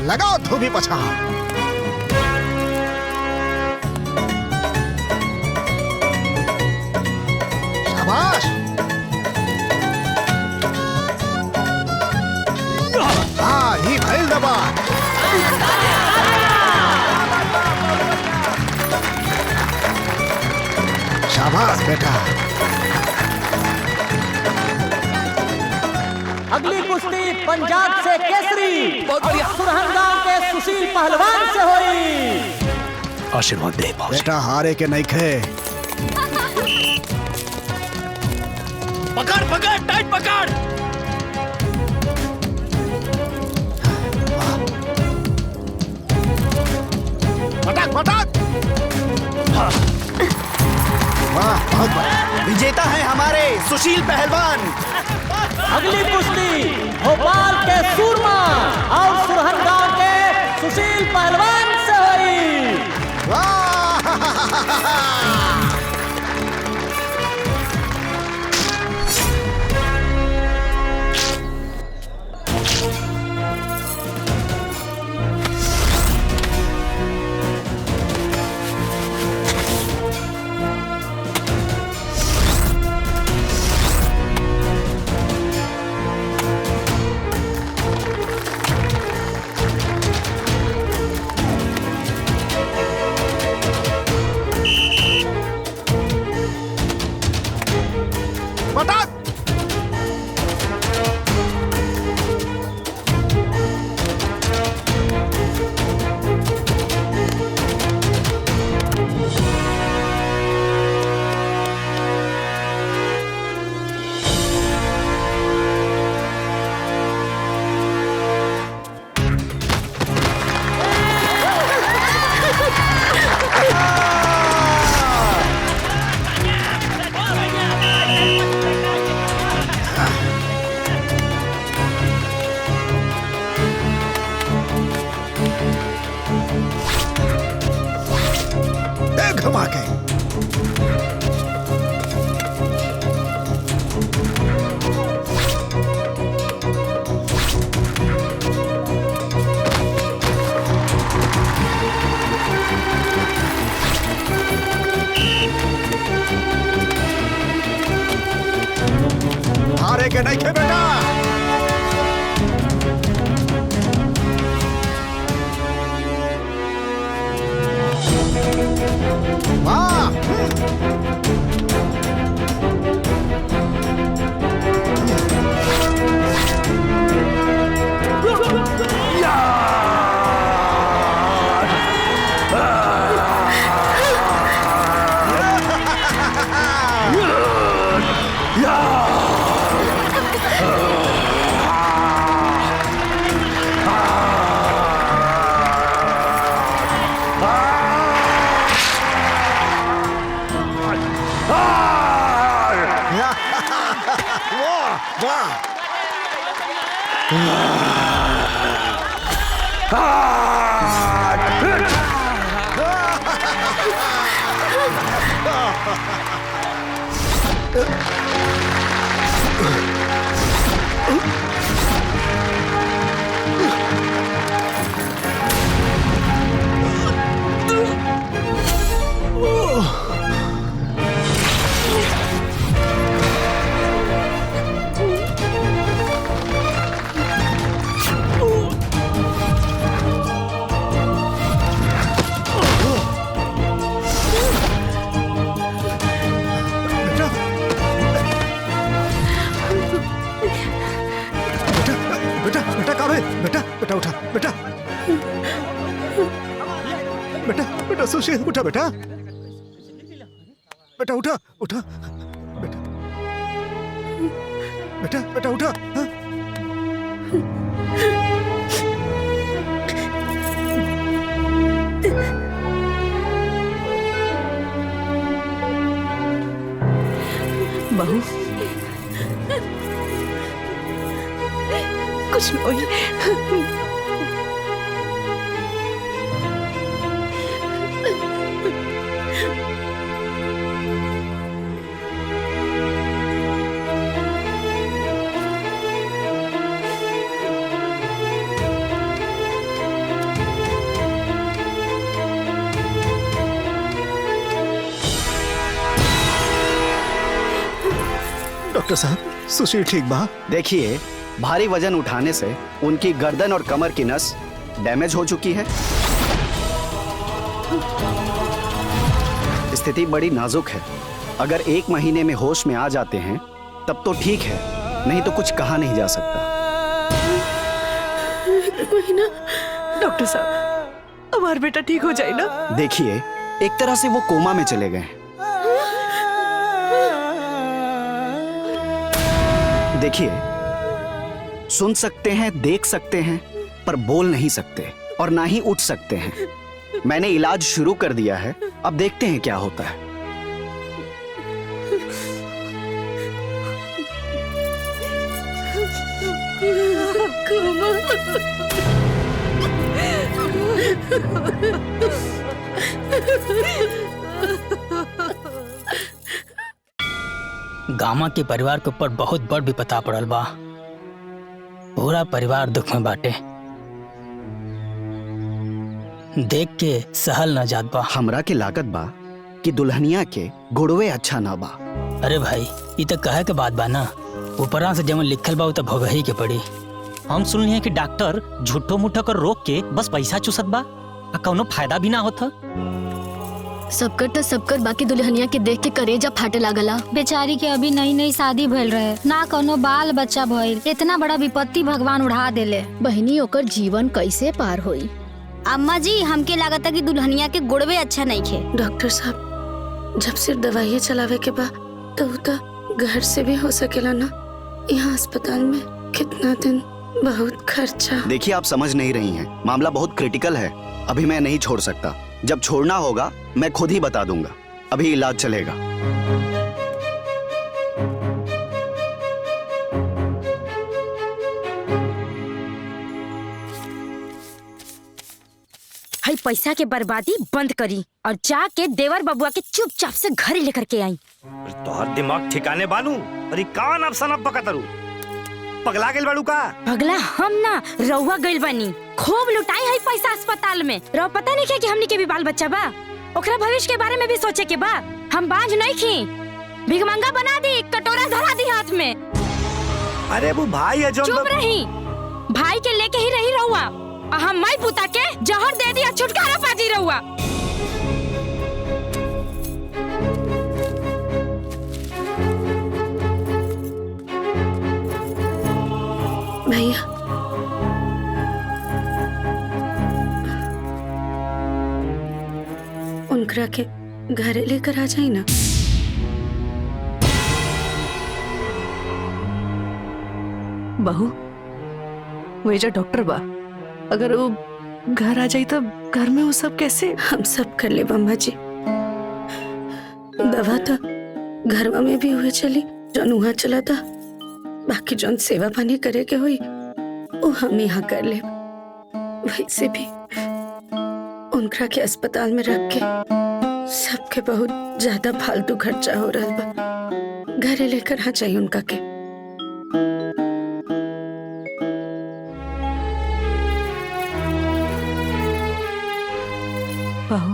लगाओ धोबी पछा। शाबाश। हाँ ही भइल दबा। शाबाश बेटा। अगली कुश्ती पंजाब से केसरी और सुरहन गांव के सुशील पहलवान से हुई। आशीर्वाद दे बेटा, हारे के नहीं खे। पकड़ पकड़, टाइट पकड़। पटक पटक। वाह, बहुत बढ़िया। विजेता है हमारे सुशील पहलवान। अगली कुश्ती भोपाल के सूरमा और सुरहन गांव के सुशील पहलवान से हुई। वाह। पटक। घुमा के। हारे के नहीं खे बेटा। वाह। बेटा उठा। बेटा बेटा बेटा सुशील उठा। बेटा बेटा उठा उठा। बेटा बेटा बेटा उठा। हाँ? बहू कुछ नहीं। डॉक्टर साहब सुशील ठीक बा? देखिए, भारी वजन उठाने से उनकी गर्दन और कमर की नस डैमेज हो चुकी है। स्थिति बड़ी नाजुक है। अगर 1 महीने में होश में आ जाते हैं तब तो ठीक है, नहीं तो कुछ कहा नहीं जा सकता। महीना डॉक्टर साहब, हमारा बेटा ठीक हो जाए ना? देखिए, एक तरह से वो कोमा में चले गए हैं। देखिए, सुन सकते हैं, देख सकते हैं, पर बोल नहीं सकते और ना ही उठ सकते हैं। मैंने इलाज शुरू कर दिया है, अब देखते हैं क्या होता है। गामा के परिवार के ऊपर बहुत बड़ विपदा पड़ल बा। पूरा परिवार दुख में बाटे। देख के सहल न जात बा। हमरा के लागत बा कि दुल्हनिया के गुड़वे अच्छा ना बा। अरे भाई, ये तो कहे के बात बा ना। ऊपरा से जमन लिखल बा वो तो भोगही के पड़ी। हम सुनली है कि डॉक्टर झूठो मूठो कर रोक के बस पैसा चूसत बा, आ कौनो फायदा भी ना होता। सबकर बाकी दुल्हनिया के देख के करेजा फाटे लागला। बेचारी के अभी नई नई शादी भइल रहे, ना कोनो बाल बच्चा भइल। इतना बड़ा विपत्ति भगवान उड़ा देले। बहनी ओकर जीवन कैसे पार होई? अम्मा जी, हमके लागता कि दुल्हनिया के गुड़वे अच्छा नहीं खे। डॉक्टर साहब, जब सिर्फ दवाइयाँ चलावे के बा तो घर से भी हो सकेला ना। यहाँ अस्पताल में कितना दिन बहुत खर्चा। देखिए, आप समझ नहीं रही हैं, मामला बहुत क्रिटिकल है। अभी मैं नहीं छोड़ सकता। जब छोड़ना होगा मैं खुद ही बता दूंगा। अभी इलाज चलेगा। हई पैसा के बर्बादी बंद करी और जाके देवर बबुआ के चुपचाप से घर लेकर के आई। तोहर दिमाग ठिकाने बानू। अरे कान अब सनब पकतरू। पगला गेल बाड़ू का? पगला हम ना, रउआ गइल बानी। खूब लुटाई है पैसा अस्पताल में। रउ पता नहीं क्या कि हमनी के भी बाल बच्चा बा। ओकरा भविष्य के बारे में भी सोचे के बा। हम बांझ नहीं खी। भिगमंगा बना दी, कटोरा धरा दी हाथ में। अरे वो भाई है जो। चुप रही। भाई के लेके ही रही रहुआ। हम माई पुता के जहर दे दिया, छुटकारा पाजी रहुआ। भैया, उनकरा के घरे लेकर आ जाए ना। बहू, वही जो डॉक्टर बा, अगर वो घर आ जाए तो घर में वो सब कैसे? हम सब कर ले अम्मा जी। दवा तो घरवा में भी हुए चली, जौन वहाँ चला था। बाकी जौन सेवा पानी करे के हुई वो हम यहाँ कर ले। वैसे भी उनकरा के अस्पताल में रख के सबके बहुत ज्यादा फालतू खर्चा हो रहा बा। घरे लेकर आ चाहिए उनका के। बहू,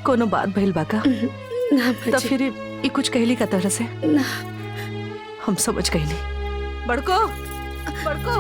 कोनो बात भइल बा का? ना तो फिर ये कुछ कहली का तरह से? ना, हम समझ गईली। बड़को, बड़को।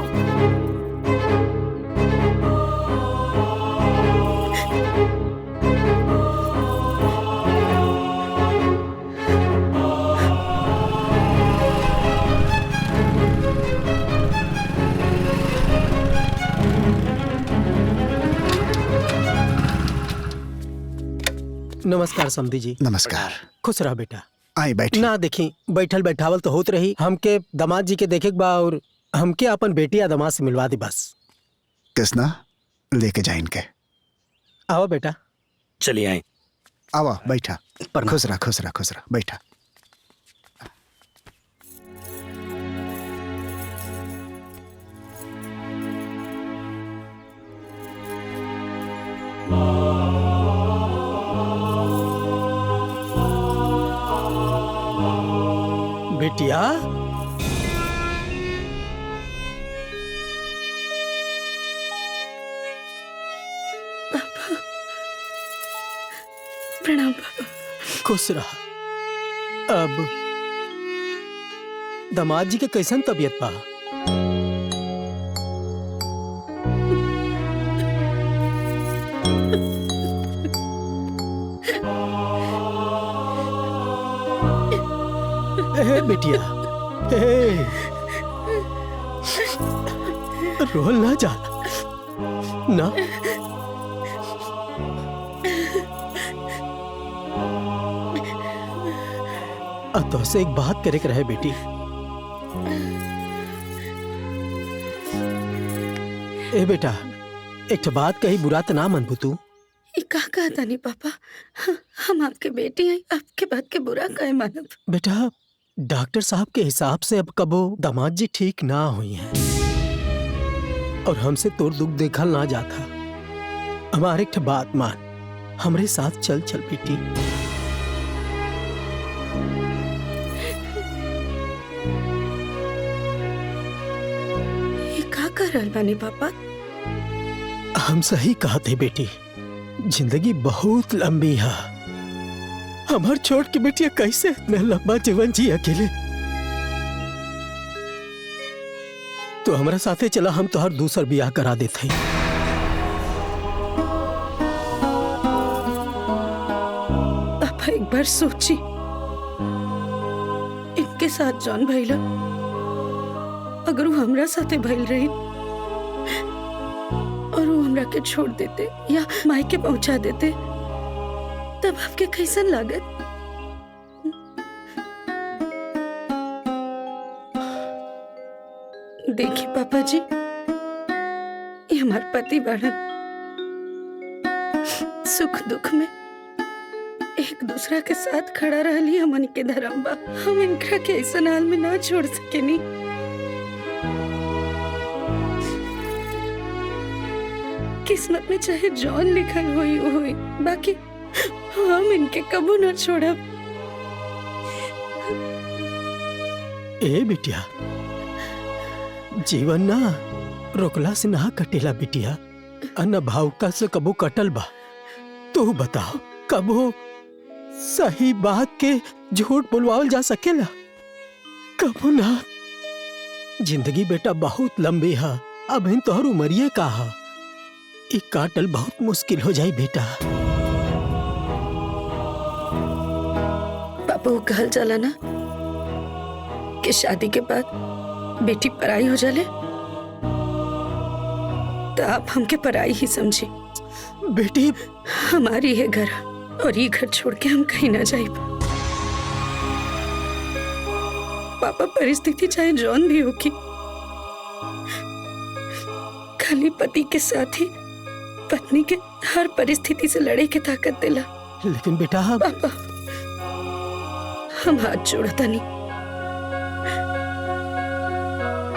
नमस्कार समधी जी। नमस्कार। खुश रह बेटा। आई बैठी। ना देखी, बैठल बैठावल तो होत रही। हमके दामाद जी के देखे के बा और हमके अपन बेटी या दामाद से मिलवा दी बस। कृष्णा, लेके जा इनके। आओ बेटा। चलिए आए। आवा, बैठा। खुश रह, खुश रह, खुश रह, बैठा। बेटिया, प्रणाम बाबा। खुश रह। अब दामाद जी के कैसन तबीयत बा? ए बिटिया, रोल ना जा ना। अब तो से एक बात करे के रहे बेटी। ए बेटा, एक तो बात कही बुरा तो ना मनबू तू। ये का कहता नहीं पापा, हम आपके बेटी हैं, आपके बात के बुरा कहे मानब। बेटा, डॉक्टर साहब के हिसाब से अब कबो दामाद जी ठीक ना हुई हैं और हमसे तोर दुख देखल ना जाता। हमारे एक बात मान, हमरे साथ चल चल बेटी। ये का कर रहल बानी पापा? हम सही कहते बेटी, जिंदगी बहुत लंबी है। हमार छोड़ के बेटिया कैसे इतना लंबा जीवन जी अकेले। तो हमारे साथे चला, हम तो हर दूसर ब्याह करा देते। अब एक बार सोची, इनके साथ जौन भइला अगर वो हमरा साथे भइल रही और वो हमरा के छोड़ देते या मायके पहुंचा देते, तब आपके कैसन लागत? देखिए पापा जी, ये हमारे पति बढ़न, सुख दुख में एक दूसरा के साथ खड़ा रहली हमन के धर्म बा। हम इनका के ऐसा हाल में ना छोड़ सके नी। किस्मत में चाहे जौन लिखल हुई वो हुई, बाकी हम इनके कबू ना छोड़ब। ए बिटिया, जीवन ना रोकला से ना कटेला बिटिया, अन्न भावुकता से कबो कटल बा। तू बताओ, कबो सही बात के झूठ बोलवाल जा सकेला? कबो ना। जिंदगी बेटा बहुत लंबी है, अब इन तोहर उमरिए का है, ई काटल बहुत मुश्किल हो जाए बेटा। पापा वो कहल जाला ना कि शादी के बाद बेटी पराई हो जाले, तो आप हमके पराई ही समझी। बेटी, हमारी है घर और ये घर छोड़ के हम कहीं ना जाए। पापा, परिस्थिति चाहे जौन भी होगी, खाली पति के साथ ही पत्नी के हर परिस्थिति से लड़े के ताकत दिला। लेकिन बेटा, पापा, हम हाथ जोड़ता नहीं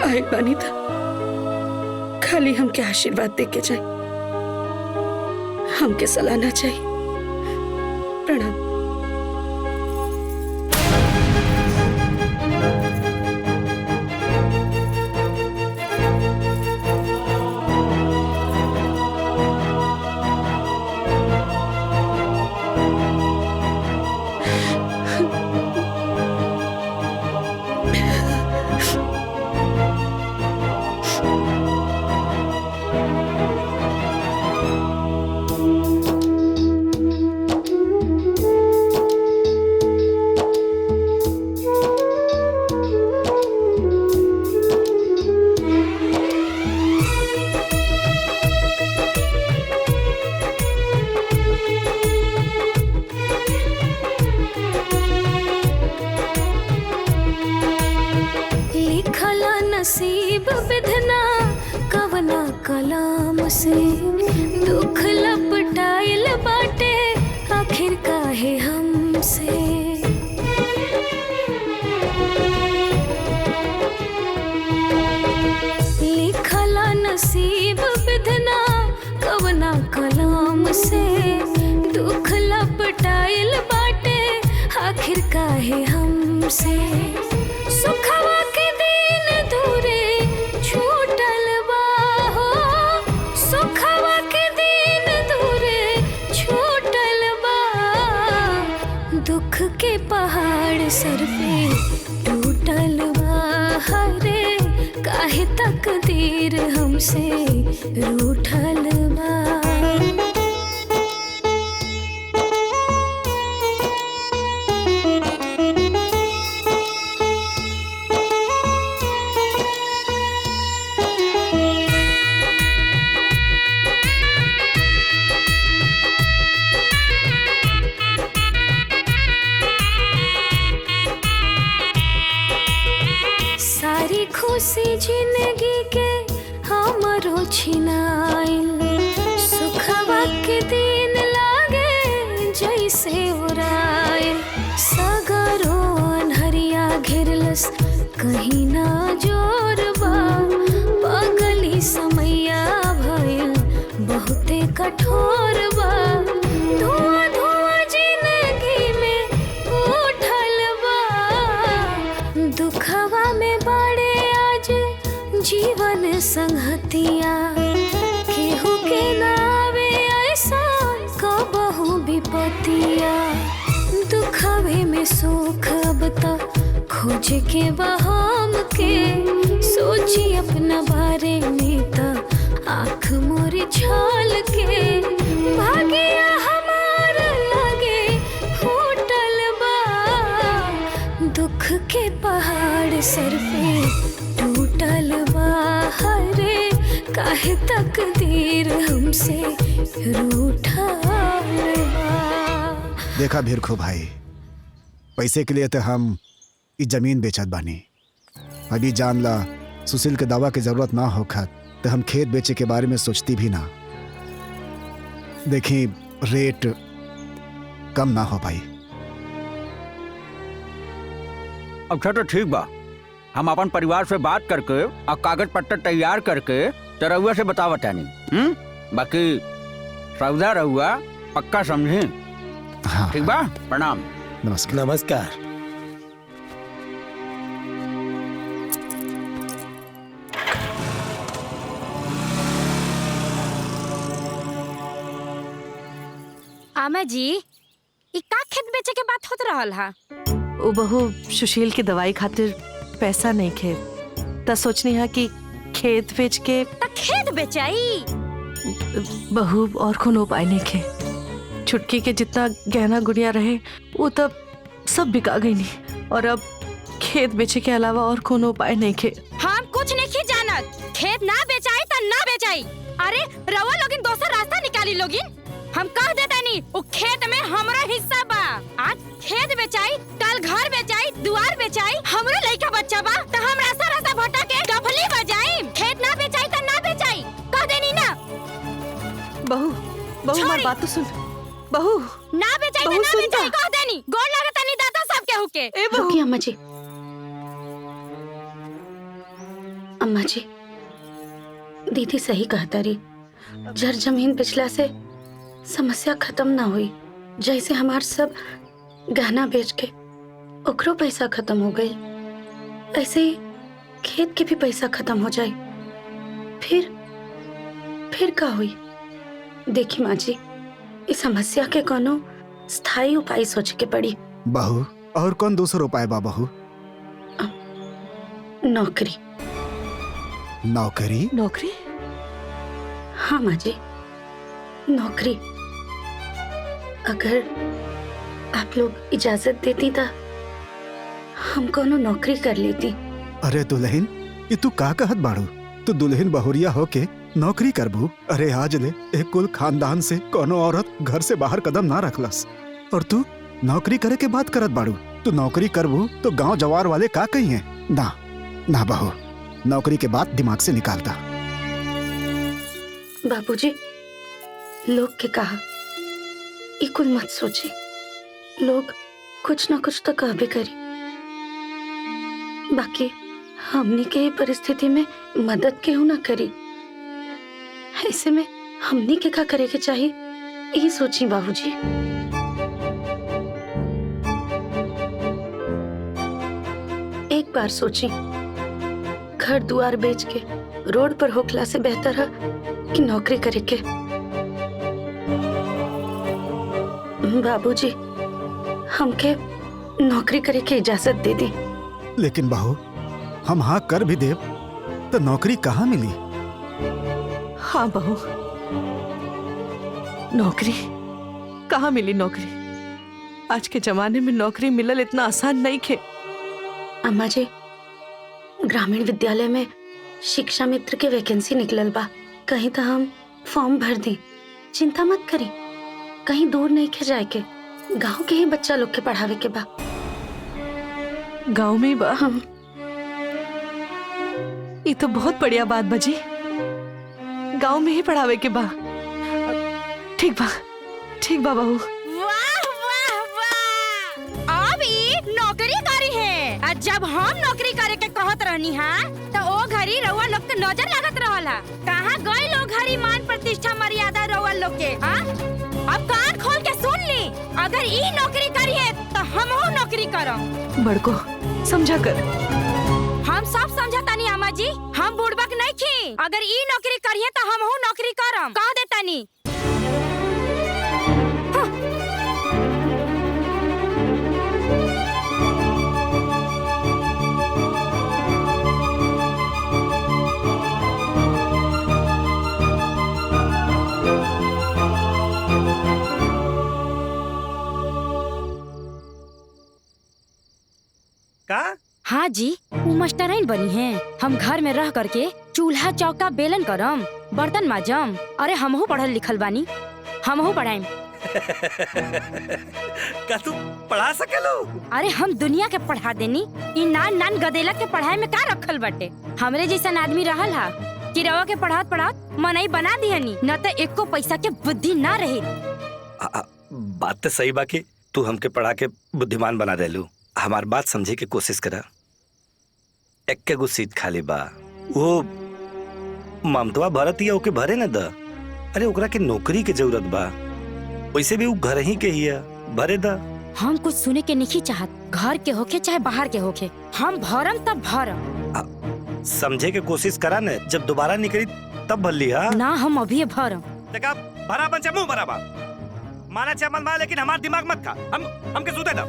आए बानी था, खाली हमके आशीर्वाद दे के जाए, हमके सलाहना चाहिए। प्रणाम। नसीब बिधना कवना कलाम से दुख लपटाइल बाटे आखिर काहे हमसे। लिखला नसीब बिधना कवना कलाम से दुख लपटाइल बाटे आखिर काहे हमसे। सुखवा के दिन दूरे छूटल बा हो, सुखवा के दिन दूरे छूटल बा, दुख के पहाड़ सर पे टूटल बा। हरे काहे तकदीर हमसे रूठल बा। सारी खुशी जिंदगी के हमरो छिनाइल, सुखवा के दिन लागे जैसे उड़ाइल। सगरो अनहरिया घेरलस कहीं ना जोरबा, पगली समैया भइल बहुते कठोर बा। धुआं धुआं जिंदगी में उठल बा, दुखवा में बड़े आज जीवन संगतिया। केहू के नावे ऐसा कबहू विपतिया, दुखवे में सुख अब तक खोज के बहाम के। सोची अपना बारे में त आँख मोर छाल के, भागिया हमार लगे फूटल बा। दुख के पहाड़ सर पे टूटल बा, हरे काहे तकदीर हमसे रूठल बा। देखा भिरखू भाई, पैसे के लिए तो हम ई जमीन बेचत बानी। अभी जान ला सुशील के दवा की जरूरत ना होखत तो हम खेत बेचे के बारे में सोचती भी ना। देखी रेट कम ना हो पाई। अच्छा तो ठीक बा, हम अपन परिवार से बात करके और कागज पत्तर तैयार करके रउआ से बतावत तानी। बाकी सौदा रउआ पक्का समझी। हाँ, ठीक बा, प्रणाम। नमस्कार। नमस्कार। आमा जी, ई का खेत बेचे के बात होत रहल हा? ओ बहू सुशील की दवाई खातिर पैसा नहीं खे, त सोचनी है कि खेत बेच के। त खेत बेचाई? बहू और कोनो उपाय नहीं खे। छुटकी के जितना गहना गुड़िया रहे वो तब सब बिका गई नहीं, और अब खेत बेचे के अलावा और कोनो उपाय नहीं खे। हम कुछ नहीं जानत। खेत ना बेचाई त ना बेचाई। अरे रवा लोगिन दोसर रास्ता निकाली लोगिन। हम कह देता नहीं, वो खेत में हमरा हिस्सा बा। आज खेत बेचाई, कल घर बेचाई, दुआर बेचाई, हमरो लइका बच्चा बा त हम रास्ता रास्ता भटक के डफली बजाई। खेत ना बेचाई त ना बेचाई, कह देनी ना। बहू बहू हमारी बात तो सुन। बहू ना बेचाई त ना बेचाई, कह देनी। गोड़ लागत नहीं दादा सब के हुके। ए बहू। रुकिए अम्मा जी। अम्मा जी, दीदी सही कहता रही। जर जमीन बेचला से समस्या खत्म ना हुई। जैसे हमार सब गहना बेच के ओकरो पैसा खत्म हो गई, ऐसे ही खेत के भी पैसा खत्म हो जाए। फिर का हुई? देखी माँ जी, इस समस्या के कोनो स्थायी उपाय सोच के पड़ी। बहू, और कौन दूसरा उपाय बा बहू? नौकरी। नौकरी? नौकरी? हाँ माँ जी, नौकरी। अगर आप लोग इजाजत देती तो हम कोनो नौकरी कर लेती। अरे दुल्हन, ये तू का कहत बाड़ू? तू दुल्हन बहुरिया होके नौकरी करबू? अरे आज ले एक कुल खानदान से कोनो औरत घर से बाहर कदम ना रखलस, और तू नौकरी करे के बात करत बाड़ू। तू नौकरी करबू तो गांव जवार वाले का कहिए? ना ना बहू, नौकरी के बात दिमाग से निकालता। बाबूजी, लोग के कहा ये कुल मत सोचे। लोग कुछ ना कुछ तो कहबे करी। बाकी हमनी के परिस्थिति में मदद केहू ना करी। ऐसे में हमनी के का करे के चाहिए, ये सोची बाबूजी। एक बार सोची, घर दुआर बेच के रोड पर होखला से बेहतर है कि नौकरी करे के। बाबूजी, हमके नौकरी करे के इजाजत दे दी। लेकिन बहू, हम हाँ कर भी देव तो नौकरी कहाँ मिली? हाँ बहू, नौकरी कहाँ मिली? नौकरी आज के जमाने में नौकरी मिलल इतना आसान नहीं खे। अम्मा जी, ग्रामीण विद्यालय में शिक्षा मित्र के वैकेंसी निकलल बा, कहीं तो हम फॉर्म भर दी। चिंता मत करी, कहीं दूर नहीं के जाए के, गांव के ही बच्चा लोग के पढ़ावे के बा। गांव में बा? हाँ। ये तो बहुत बढ़िया बात बजी, गांव में ही पढ़ावे के बा। ठीक बा बहू। वाह वाह वाह, अब ई नौकरी करी है। और जब हम नौकरी करे के कहत रहनी हा तो ओ घरी रउआ लोग के नजर लागत रहला। कहाँ गए लोग घरी मान प्रतिष्ठा मर्यादा रउआ लोग के? हाँ, अब कान खोल के सुन ली, अगर ई नौकरी करी है तो हमहू नौकरी करम। बड़को समझा कर। हम सब समझतानी अम्मा जी, हम बुड़बक नहीं खी। अगर ई नौकरी करिए तो हमहू नौकरी करम, कह देतानी। का? हाँ जी, वो मास्टराइन बनी है। हम घर में रह करके चूल्हा चौका बेलन करम, बर्तन माजम। अरे हमहू पढ़ल लिखल बानी, हमहू पढ़ाएम। का तू पढ़ा सकेलो? अरे हम दुनिया के पढ़ा देनी। इ नान नान गदेला के पढ़ाई में का रखल बाटे? हमरे जैसा आदमी रहल हा कि रवा के पढ़ात पढ़ात मनई बना दिहनी, न तो एको पैसा के बुद्धि ना रही। बात तो सही बा कि तू हमके पढ़ा के बुद्धिमान बना देलू। हमार बात समझे के कोशिश करा। एक्के गो सीट खाली बा, वो ममतवा भरत या ओके भरे न द। अरे ओकरा के नौकरी के जरूरत बा, वैसे भी वो घर ही के ही भरे द। हम कुछ सुने के नहीं चाहत, घर के होके चाहे बाहर के होके, हम भरम तब भरम। समझे के कोशिश करा न, जब दोबारा निकली तब भर लिया ना। हम अभी भरम। देखा भरा बन मुंह भरा बा, माना चाहे मत माना, लेकिन हमार दिमाग मत खा। हमके सूते दो।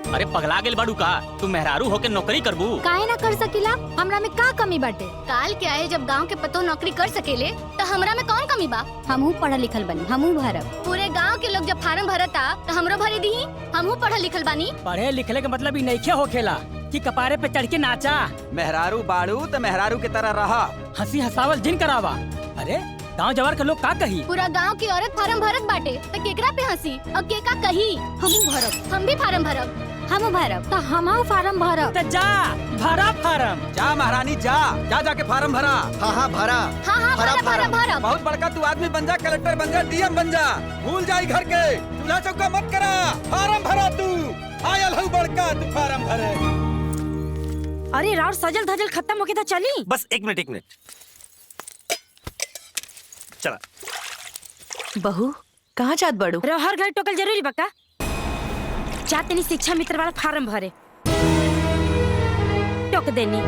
अरे पगला गेल बाड़ू का? तू मेहरारू होके नौकरी करबू? काहे ना कर सकीला? हमरा में का कमी बाटे? काल के आए जब गांव के पतो नौकरी कर सकेले तो हमरा में कौन कमी बा? हमहू पढ़ल लिखल बनी, हमहू भरब। पूरे गांव के लोग जब फार्म भरता तो हमरो भरी दी। हमहू पढ़ल लिखल बानी। पढ़े लिखले के मतलब ई नइखे होखेला कि कपारे पे चढ़ के नाचा। मेहरारू बाड़ू तो मेहरारू की तरह रहा, हंसी हंसावल जिन करावा। अरे गांव जवार के लोग का कही? पूरा गांव की औरत फार्म भरत बाटे तो केकरा पे हंसी और के का कही? हमहू भरब, हम भी फार्म भरब, हम भरब। तो हमहू फार्म भरब। तो जा भरा फार्म। जा महारानी जा, जा जाके फार्म भरा। हाँ भरा। हाँ भरब। बहुत बड़का तू आदमी बन जा, कलेक्टर बन जा, डीएम बन जा। भूल जाई घर के चूल्हा चौका मत करा, फार्म भरा तू। आयल हूँ बड़का, तू फार्म भरे। अरे राउर सजल धजल खत्म होके तो चली। बस एक मिनट चला। बहू कहाँ जात बड़ू? हर घर टोकल जरूरी बका? जाते नहीं शिक्षा मित्र वाला फार्म भरे, टोक देनी।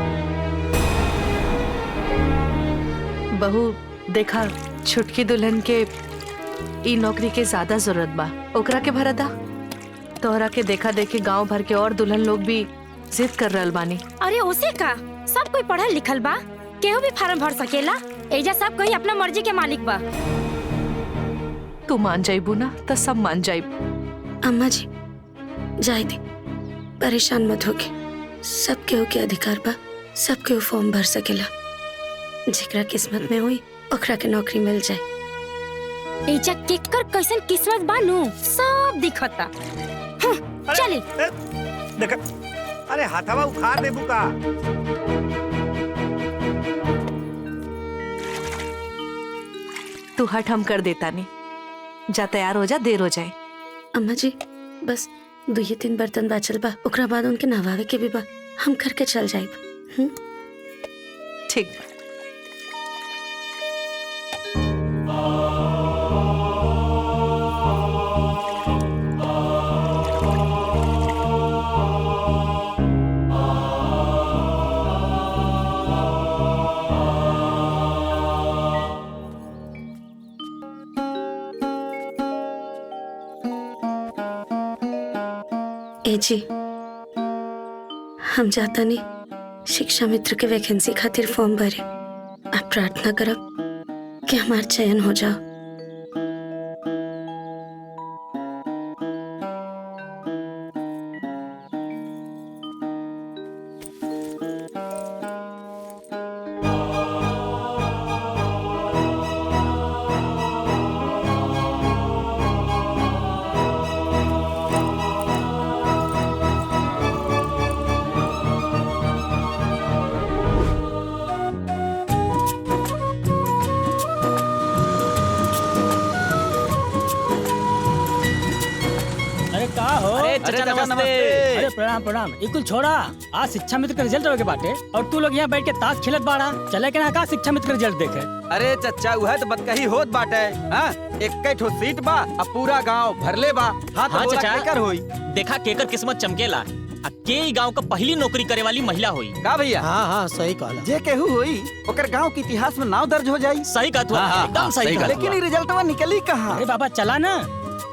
बहू देखा, छुटकी दुल्हन के ई नौकरी के ज्यादा जरूरत बा, ओकरा के भरदा। तोहरा के देखा देखी गांव भर के और दुल्हन लोग भी जिद कर रहल बानी। अरे उसे का, सब कोई पढ़ल लिखल बा, केहू भी फार्म भर सकेला। एजा सब कोई अपना मर्जी के मालिक बा। तू मान जाइबू ना तो सब मान जाइब। अम्मा जी जाए दे, परेशान मत होके। सब केहू के अधिकार बा, सब केहू फॉर्म भर सकेला। जेकरा किस्मत में हुई ओकरा के नौकरी मिल जाए। एजा केकर कैसन किस्मत बानू सब दिखता। चली देखा, अरे हाथवा उखाड़ देबू का? तू हट, हम कर देता नहीं। जा तैयार हो जा, देर हो जाए। अम्मा जी बस 2-3 बर्तन बाचल बा, ओकरा बाद उनके नहवावे के भी बा, हम करके चल जाइब। ठीक। ए जी, हम जाता नहीं शिक्षा मित्र के वैकेंसी खातिर फॉर्म भरे। आप प्रार्थना करब कि हमार चयन हो जाओ। चाचा नमस्ते। अरे प्रणाम प्रणाम। ये कुल छोड़ा, आज शिक्षा मित्र का रिजल्ट होके बाटे और तू लोग यहाँ बैठ के ताश खेलत बाड़ा। चले के ना का शिक्षा मित्र का रिजल्ट देखे। अरे चच्चा वह तो बतकही होत बाटे। हाँ, एक ठो सीट बा अब पूरा गांव भरले बा। हाँ तो चाचा केकर होई। देखा केकर किस्मत चमकेला। के गांव का पहली नौकरी करे वाली महिला हुई का भैया। हाँ हाँ सही कहला। जे केहू होई ओकर गांव के इतिहास में नाम दर्ज हो जाई। सही कहा तू, एकदम सही कहा। लेकिन ये रिजल्टवा निकली कहाँ। अरे बाबा चला ना,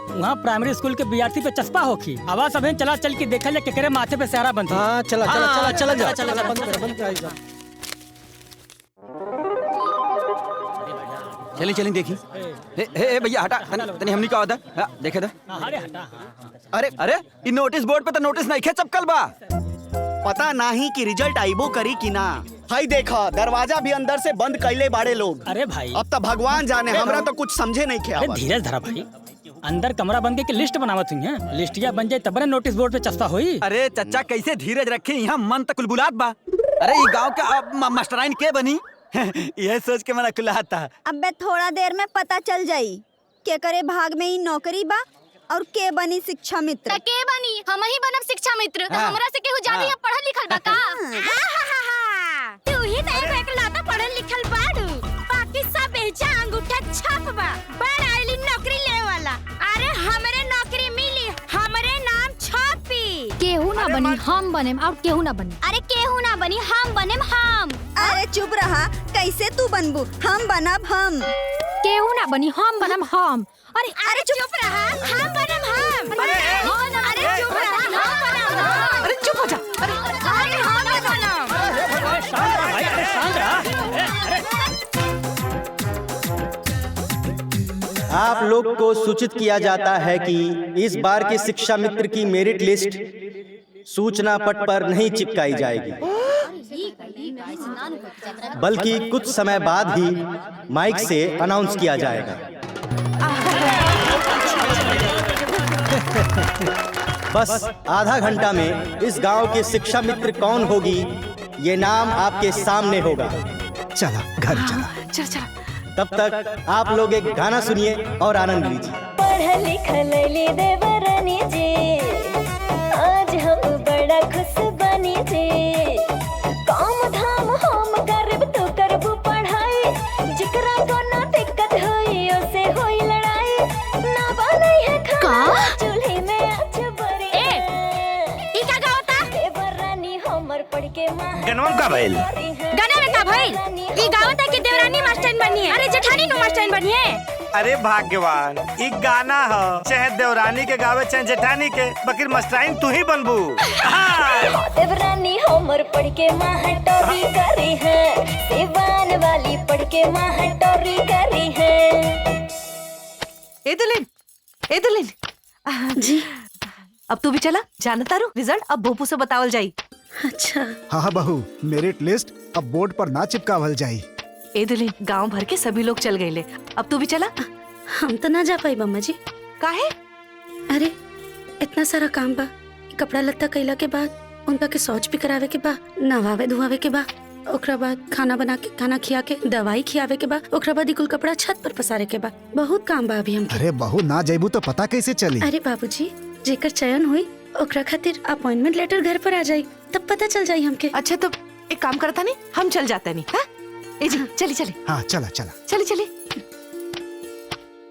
वहाँ प्राइमरी स्कूल के विद्यार्थी पे चस्पा होखी। आवाज सब चला चल के देखा जाए केकरे माथे पे सहरा बंधी। हाँ चला चला चला चला चला चला चला बंद कर। चली चली देखी। हे भैया हटा तनी हमनी का होता देखे दा। अरे अरे इ नोटिस बोर्ड पे तो नोटिस नहीं खे चपकल बा। पता नहीं कि रिजल्ट आइबो करी कि ना। हाई देखा दरवाजा भी अंदर से बंद कैले बाड़े लोग। अरे भाई अब तो भगवान जाने, हमरा तो कुछ समझे नहीं खे। धीरज धरा भाई, अंदर कमरा बन के लिस्ट बनावत हुई है। लिस्टिया बन जाए तब नोटिस बोर्ड पे चस्पा हुई। अरे चचा कैसे धीरज रखे, यहाँ मन तक कुलबुलात बा। अरे ये गांव का मास्टराइन के बनी यह सोच के मना कुलाता। अबे थोड़ा देर में पता चल जाई के करे भाग में ही नौकरी बा और के बनी शिक्षा मित्र। के बनी हम ही बनब शिक्षा मित्र। हमरा से केहू ज्यादा यहाँ पढ़ल लिखल बा का? तू ही तो एक लाता पढ़ल लिखल बाड़ू, बाकी सब एजा अंगूठा छाप बा। बड़ आइली नौकरी ले वाला। अरे हमरे नौकरी मिली, हमरे नाम छापी। केहू ना बनी हम बनेम और केहू ना बनी। अरे केहू ना बनी हम बनेम हम। अरे चुप रहा, कैसे तू बनबू, हम बनब हम। केहू ना बनी हम बनम हम। अरे चुप रहा, हम बनम हम। अरे चुप रहा, हम बनम हम। अरे चुप हो जा। अरे हम बनम। आप लोग को सूचित किया जाता है कि इस बार की शिक्षा मित्र की मेरिट लिस्ट सूचना पट पर नहीं चिपकाई जाएगी, बल्कि कुछ समय बाद ही माइक से अनाउंस किया जाएगा। बस आधा घंटा में इस गांव के शिक्षा मित्र कौन होगी ये नाम आपके सामने होगा। चला घर चला। चल चल। तब तक आप लोग एक गाना सुनिए और आनंद लीजिए। पढ़ लिखल ले देवरानी जी, आज हम बड़ा खुश बनी जी। काम धाम हम करब तो करबू पढ़ाई, जिकरा को ना दिक्कत होई उसे होई लड़ाई। ना बने है खाना चूल्हे में आँच बरी। ई का गावता? देवरानी हमर पढ़ के गनवा का भइल? गाना में का भइल? ई गावता की देवरानी मास्टराइन बनी है। अरे जेठानी नु मास्टराइन बनी है। अरे भाग्यवान, ई गाना ह चाहे देवरानी के गावे चाहे जेठानी के, बकिर मास्टराइन तू ही बनबू। देवरानी हमर पढ़ के मास्टरी करी है, सिवान वाली पढ़ के मास्टरी करी है। ए दुल्हन जी अब तू भी चला। जानता रू रिजल्ट अब भोपू से बतावल जाई। अच्छा हाँ बहू, मेरिट लिस्ट अब बोर्ड पर ना चिपकावल जाई। ए दुल्हन गांव भर के सभी लोग चल गए, अब तू भी चला। हम तो ना जा पाई बम्मा जी। काहे? अरे इतना सारा काम बा, कपड़ा लत्ता कैला के बाद उनका के शौच भी करावे के बा, नहावे धुआवे के बा, ओकरा बाद खाना बना के खाना खिया के दवाई खियावे के बा, ओकरा बाद कुल कपड़ा छत पर पसारे के बा। बहुत काम बा अभी हमके। अरे बहू ना जाइबू तो पता कैसे चली? अरे बाबूजी, जेकर चयन हुई ओकरा खातिर अपॉइंटमेंट लेटर घर पर आ जाई, तब पता चल जाई हमके। अच्छा तो एक काम करता नहीं, हम चल जाते नहीं। हाँ ए जी चली चली। हाँ चला चला चली चली।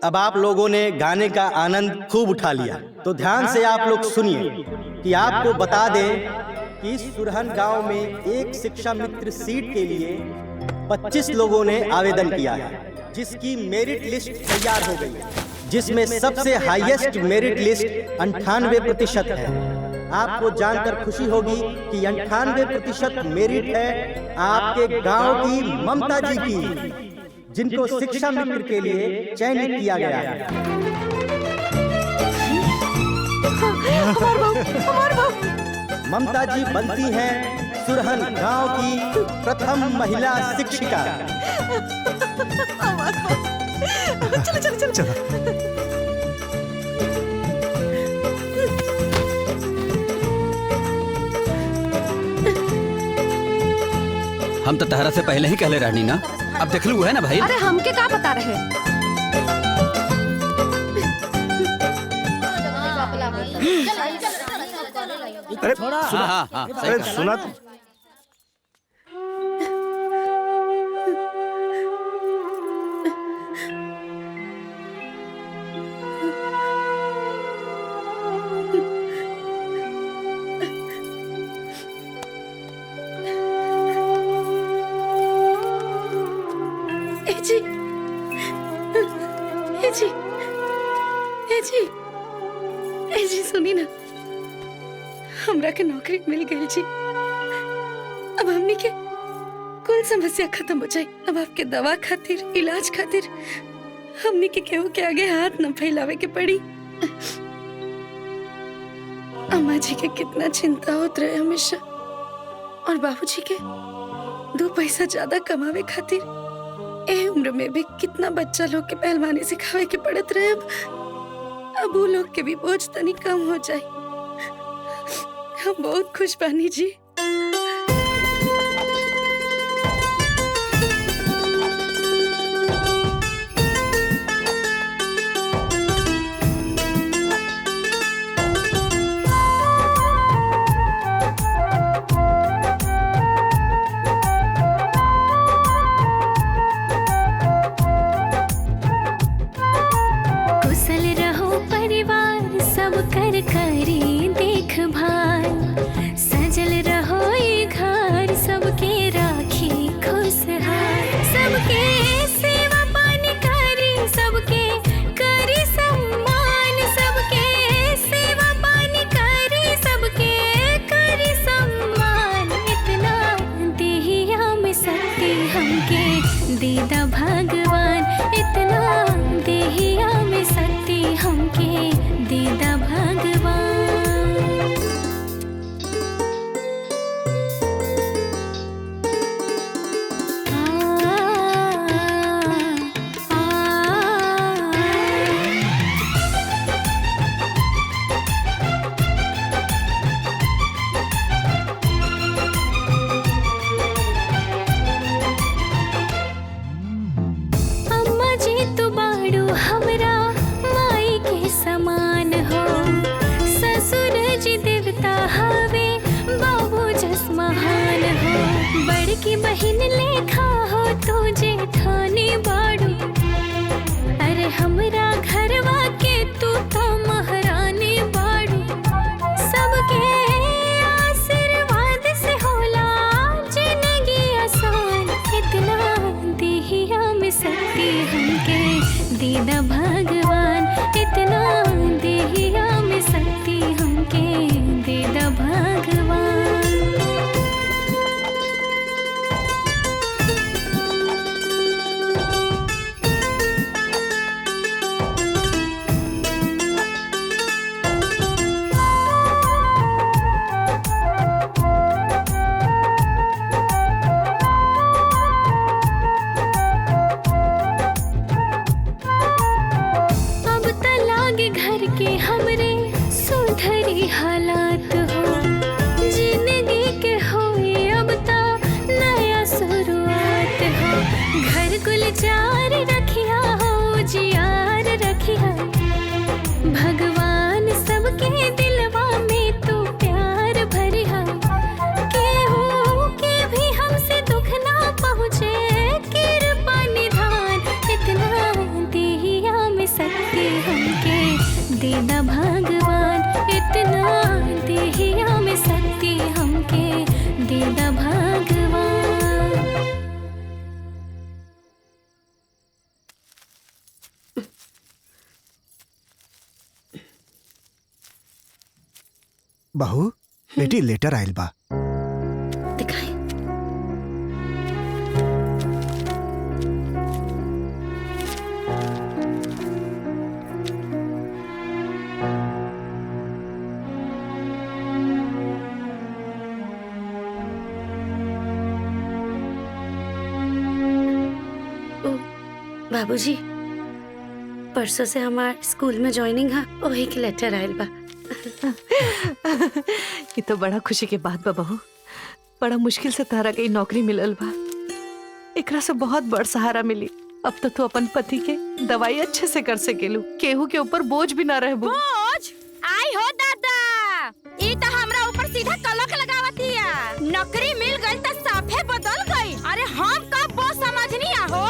अब आप लोगों ने गाने का आनंद खूब उठा लिया, तो ध्यान से आप लोग सुनिए कि आपको बता दें कि सुरहन गांव में एक शिक्षा मित्र सीट के लिए 25 लोगों ने आवेदन किया है, जिसकी मेरिट लिस्ट तैयार हो गई है, जिसमें सबसे हाईएस्ट मेरिट लिस्ट 98% है। आपको जानकर खुशी होगी कि 98% मेरिट है आपके गांव की ममता जी की, जिनको शिक्षा मित्र के लिए चयनित किया गया है। ममता जी बनती हैं सुरहन गांव की प्रथम महिला शिक्षिका। चलो चलो चलो चलो। हम तो तहरा से पहले ही कहले रहनी ना, अब देख लू है ना भाई। अरे हमके का बता रहे? अरे हाँ, हाँ, हाँ, सही अरे कहा। सुना जी ए जी सुनी ना, हमरा के नौकरी मिल गई जी। अब हमनी के कुल समस्या खत्म हो जाए। अब आपके दवा खातिर, इलाज खातिर हमनी के केहू के आगे हाथ न फैलावे के पड़ी। अम्मा जी के कितना चिंता होत रहे हमेशा, और बाबूजी के 2 पैसा ज्यादा कमावे खातिर ए उम्र में भी कितना बच्चा लोग के पहलवानी सिखावे के पड़त रहे। अब वो लोग के भी बोझ तनी कम हो जाए। हम बहुत खुश बानी जी। कुशल रहो परिवार सब कर करी देखभाल, सजल रहो ये घर सबके राखी खुशहाल, सबके सेवा पानी करी सबके करी सम्मान, सबके सेवा पानी करी सबके करी सम्मान। इतना देहिया में शक्ति हमके दीदा भगवान, इतना देहिया में शक्ति हमके दीदा भगवान। अम्मा जी तू बाड़ू हमरा माई के समान हो, ससुर जी देवता हवे बाबू जस महान हो, बड़की बहिन लेखा हो तू जेठानी बाड़ू, अरे हमरा घरवा के तू तो महारानी बाड़ू। सबके आशीर्वाद से होला जिंदगी आसान, इतना देहिया में शक्ति हमके दीदा भगवान, इतना देहिया में शक्ति हमके दीदा भगवान। अब त लागे घर के हमरे सुधरी हालात हो, जिंदगी के होए अब त नया शुरुआत हो, घर गुलजार रखिया हो जियार रखिया, भगवान सबके दिलवा में तू प्यार भरिया, केहू के भी हमसे दुख ना पहुँचे कृपा निधान, इतना देहिया में शक्ति हमके दीदा भगवान, इतना देहिया बहू बेटी लेटर आयल बा। दिखाई। बाबूजी, परसों से हमार स्कूल में ज्वाइनिंग है, वही के लेटर आयल बा। ये तो बड़ा खुशी के बात बा बहू। बड़ा मुश्किल से तारा के नौकरी मिलल बा। एकरा से बहुत बड़ सहारा मिली। अब तो तू अपन पति के दवाई अच्छे से कर सकेलू, केहू के ऊपर बोझ भी ना रहबू। बोझ? आई हो दादा, ई तो हमरा ऊपर सीधा कलंक लगावतिया। नौकरी मिल गई तो साफे बदल गई। अरे हम कब बोझ समझनी हो?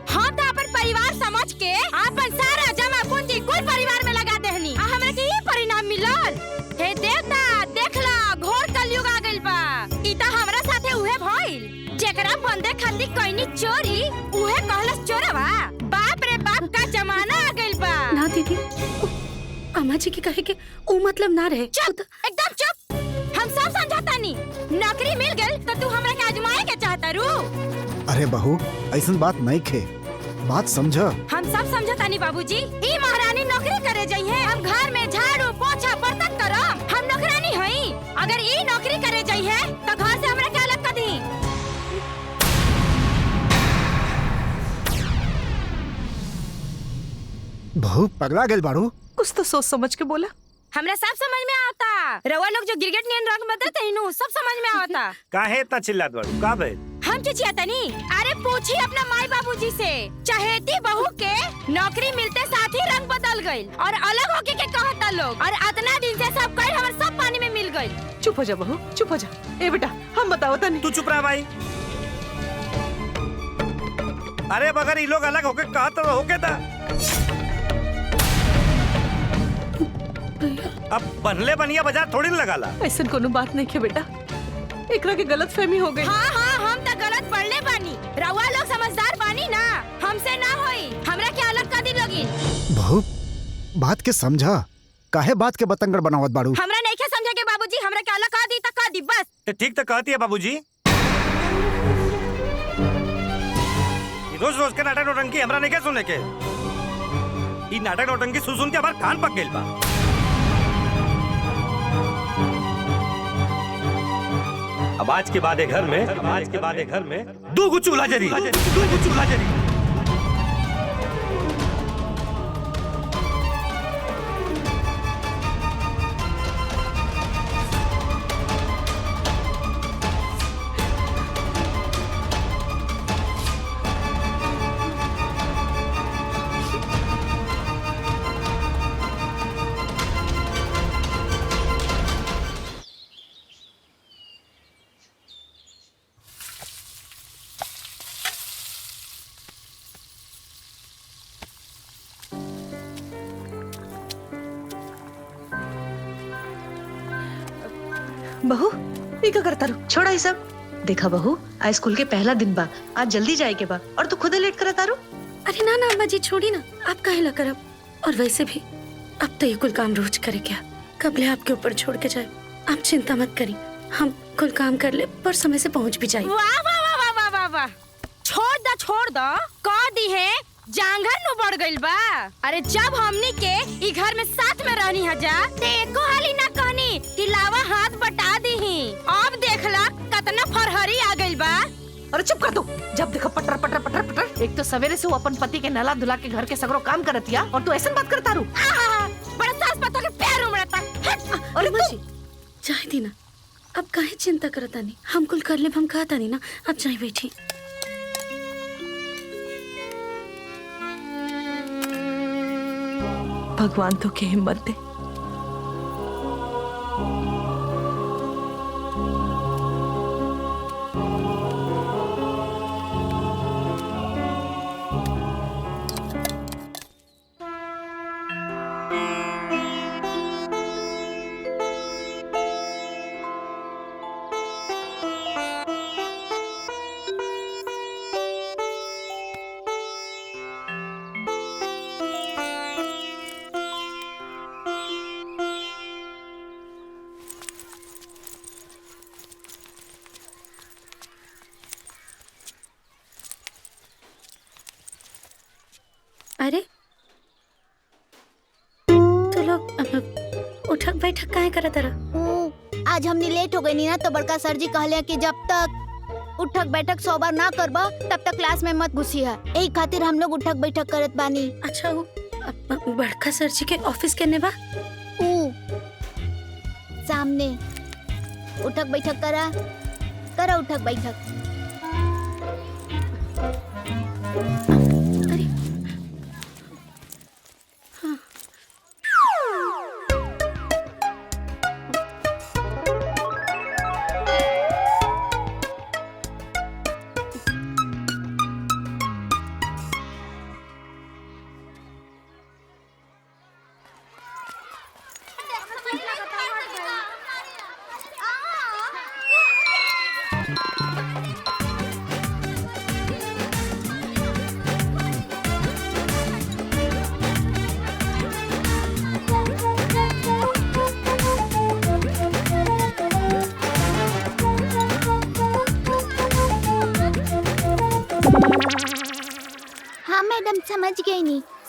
हम तो अपन परिवार समझ के अपन सारा जमा पूंजी कुल परिवार में लगा देहनी। हमरा के ई परिणाम मिलल। हे देवता, देखला घोर कलयुग आ गइल बा। ई तो हमरा साथे उहे भइल। जेकरा बंदे खातिर कइनी चोरी, उहे कहलस चोरवा। बाप रे बाप का जमाना आ गइल बा। ना दीदी, अम्मा जी के कहे के ऊ मतलब ना रहे। चुप, एकदम चुप। हम सब समझातानी। नौकरी मिल गइल तो तू हमरा के आजमाए के चाहता रू? अरे बहू ऐसन बात नहीं खे, बात समझ। हम सब समझतानी बाबूजी। ई महारानी नौकरी करे जाइए, हम घर में झाड़ू पोछा बर्तन करम। हम नौकरानी हई। अगर ई नौकरी करे जाइए तो घर से हमरा के अलग कर दी। बहू पगला गेल बाड़ू। कुछ तो सोच समझ के बोला। हमरा सब समझ में आता। रवा लोग जो गिरगिट नियन रंग बदलते हैं नु सब समझ में आता। काहे इतना चिल्लात बाड़ू? का भइल? हम चिचियाता नहीं। अरे पूछी अपना माई बाबूजी से। चहेती बहू के नौकरी मिलते साथ ही रंग बदल गई और अलग होके के कहता लोग। और इतना दिन से सब कह हमर सब पानी में मिल गई। चुप हो जा बहू, चुप हो जा। ए बेटा हम बताओ तनी। तू चुप रह भाई। अरे अगर ये लोग अलग होके कहता तो होके था। अब बनले बनिया बाजार थोड़ी न लगाला। ऐसा कोनो बात नहीं है बेटा, एकरा के गलत फहमी हो गई। हाँ हाँ, हम तो गलत पढ़ले बानी। रउआ लोग समझदार बानी ना, हमसे ना होई। हमरा के अलग कर दी लोगी। बहू बात के समझा, काहे बात के बतंगड़ बनावत बाड़ू? हमरा नहीं के समझे के बाबूजी, हमरा के अलग कर दी तो कर दी बस। तो ठीक तो कहती है बाबूजी। रोज रोज के नाटक नौटंकी हमरा नहीं के सुने के। ई नाटक नौटंकी सुन सुन के हमार कान पक गइल बा। अब आज के बाद घर में दो गो चूल्हा जरी। बहू ये क्या करता रू? छोड़ा ये सब। देखा बहू, आज स्कूल के पहला दिन बा, आज जल्दी जाए के बा और तू खुद लेट करता रू। अरे ना ना अम्मा जी, छोड़ी ना, आप काहे ला करब। और वैसे भी अब तो ये कुल काम रोज करे क्या, कब ले आपके ऊपर छोड़ के जाए। आप चिंता मत करी, हम कुल काम कर ले पर समय से पहुंच भी जाए। वाह वाह वाह वाह वाह वाह वाह। छोड़ दो कह दी है जांघर नु बढ़ गइल बा। अरे जब हमनी के ई घर में साथ में रहनी हजा ते एको हाली ना कहनी कि लावा हाथ बटा दीही। अब देखला कितना फरहरी आ गइल बा। अरे चुप कर तू। जब देखो पटर पटर पटर पटर। एक तो सवेरे से वो अपन पति के नला धुला के घर के सगरो काम करतिया और तू ऐसा बात करता रू। बड़ा सास पतो के पैर उमड़ता। अरे अम्मा जी जाए दी ना, अब काहे चिंता करता नहीं, हम कुल कर ले, हम कहता नहीं ना। अब जाए बैठी। भगवान तो के हिम्मत दे। बैठक काहे करत रहा? आज हमने लेट हो गई ना तो बड़का सर जी कहले कि जब तक उठक बैठक 100 बार ना करबा तब तक क्लास में मत घुसी है। यही खातिर हम लोग उठक बैठक करत बानी। अच्छा वो बड़का सर जी के ऑफिस के बा? सामने उठक बैठक करा उठक बैठक।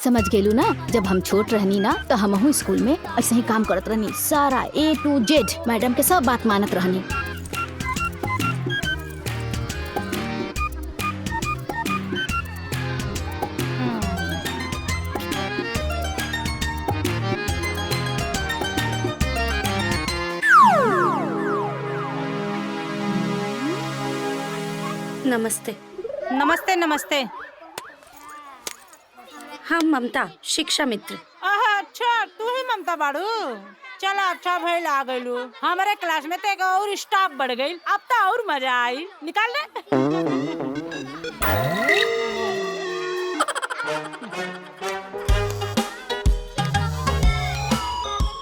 समझ गेलू ना, जब हम छोट रहनी ना तो हमहू स्कूल में ऐसे ही काम करत रहनी। सारा A to Z मैडम के सब बात मानत रहनी। नमस्ते। नमस्ते नमस्ते। हम ममता, शिक्षा मित्र। अच्छा तू ही ममता बाड़ू। चला अच्छा भइल आ गइलू। हमारे क्लास में तो एक और स्टाफ बढ़ गई, अब तो और मजा आई। निकाल ले।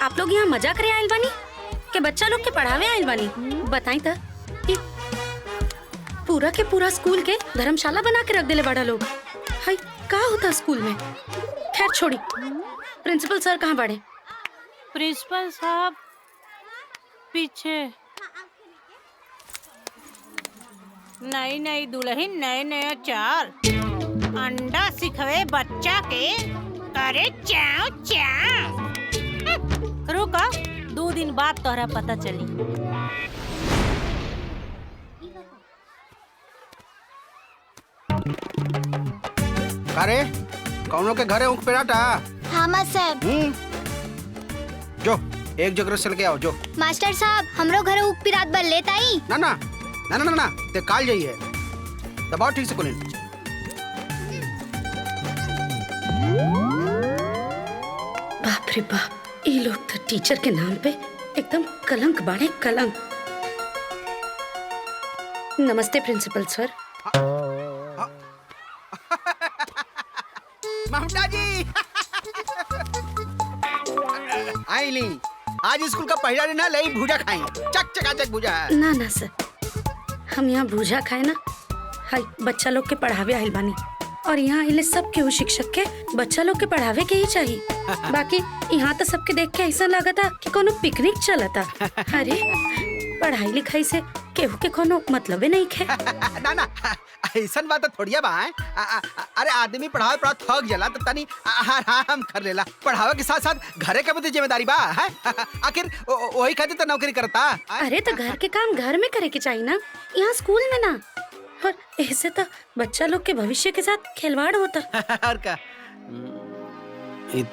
आप लोग यहाँ मजा करे आयल बानी के बच्चा लोग के पढ़ावे आयल बानी? बताई तो पूरा के पूरा स्कूल के धर्मशाला बना के रख देले बड़ा लोग। हाय का होता स्कूल में? खैर छोड़ी, प्रिंसिपल सर कहाँ बड़े? प्रिंसिपल साहब पीछे। नई नई दुल्हन नए नए चार, अंडा सिखवे बच्चा के करे चाव चाव। रुका, 2 दिन बाद तोहरा पता चली। अरे कौनों के घरे ऊँख पेराटा? हाँ साहब। जो एक जगह से लेके आओ जो। मास्टर साहब हमरो घरे उप पिरात बल लेत आई। ना ना ना ना ना ते काल जाइए। दबाओ ठीक से कुलिन। बाप रे बाप, ये लोग तो टीचर के नाम पे एकदम कलंक बाड़े, कलंक। नमस्ते प्रिंसिपल सर। ममता जी आईली, आज स्कूल का पहला दिन है, ले भूजा खाई। चक चकाचक भूजा है। ना ना सर, हम यहाँ भूजा खाए ना, हाय बच्चा लोग के पढ़ावे आइल बानी और यहाँ आइले सब केहू शिक्षक के बच्चा लोग के पढ़ावे के ही चाहिए। बाकी यहाँ तो सबके देख के ऐसा लगा था कि कोनो पिकनिक चला था। अरे पढ़ाई लिखाई से केहू के कोनो मतलबे नहीं खे। ना ना ऐसा बात तो थोड़ी बा। अरे आदमी पढ़ावे पढ़ा थक जाला तो तनी आराम कर लेला। पढ़ावे के साथ साथ घरे के भी तो जिम्मेदारी बा है। आखिर वही खातिर तो नौकरी करता। अरे तो घर के काम घर में करे के चाहिए ना, यहाँ स्कूल में ना। और ऐसे तो बच्चा लोग के भविष्य के साथ खिलवाड़ होता। और का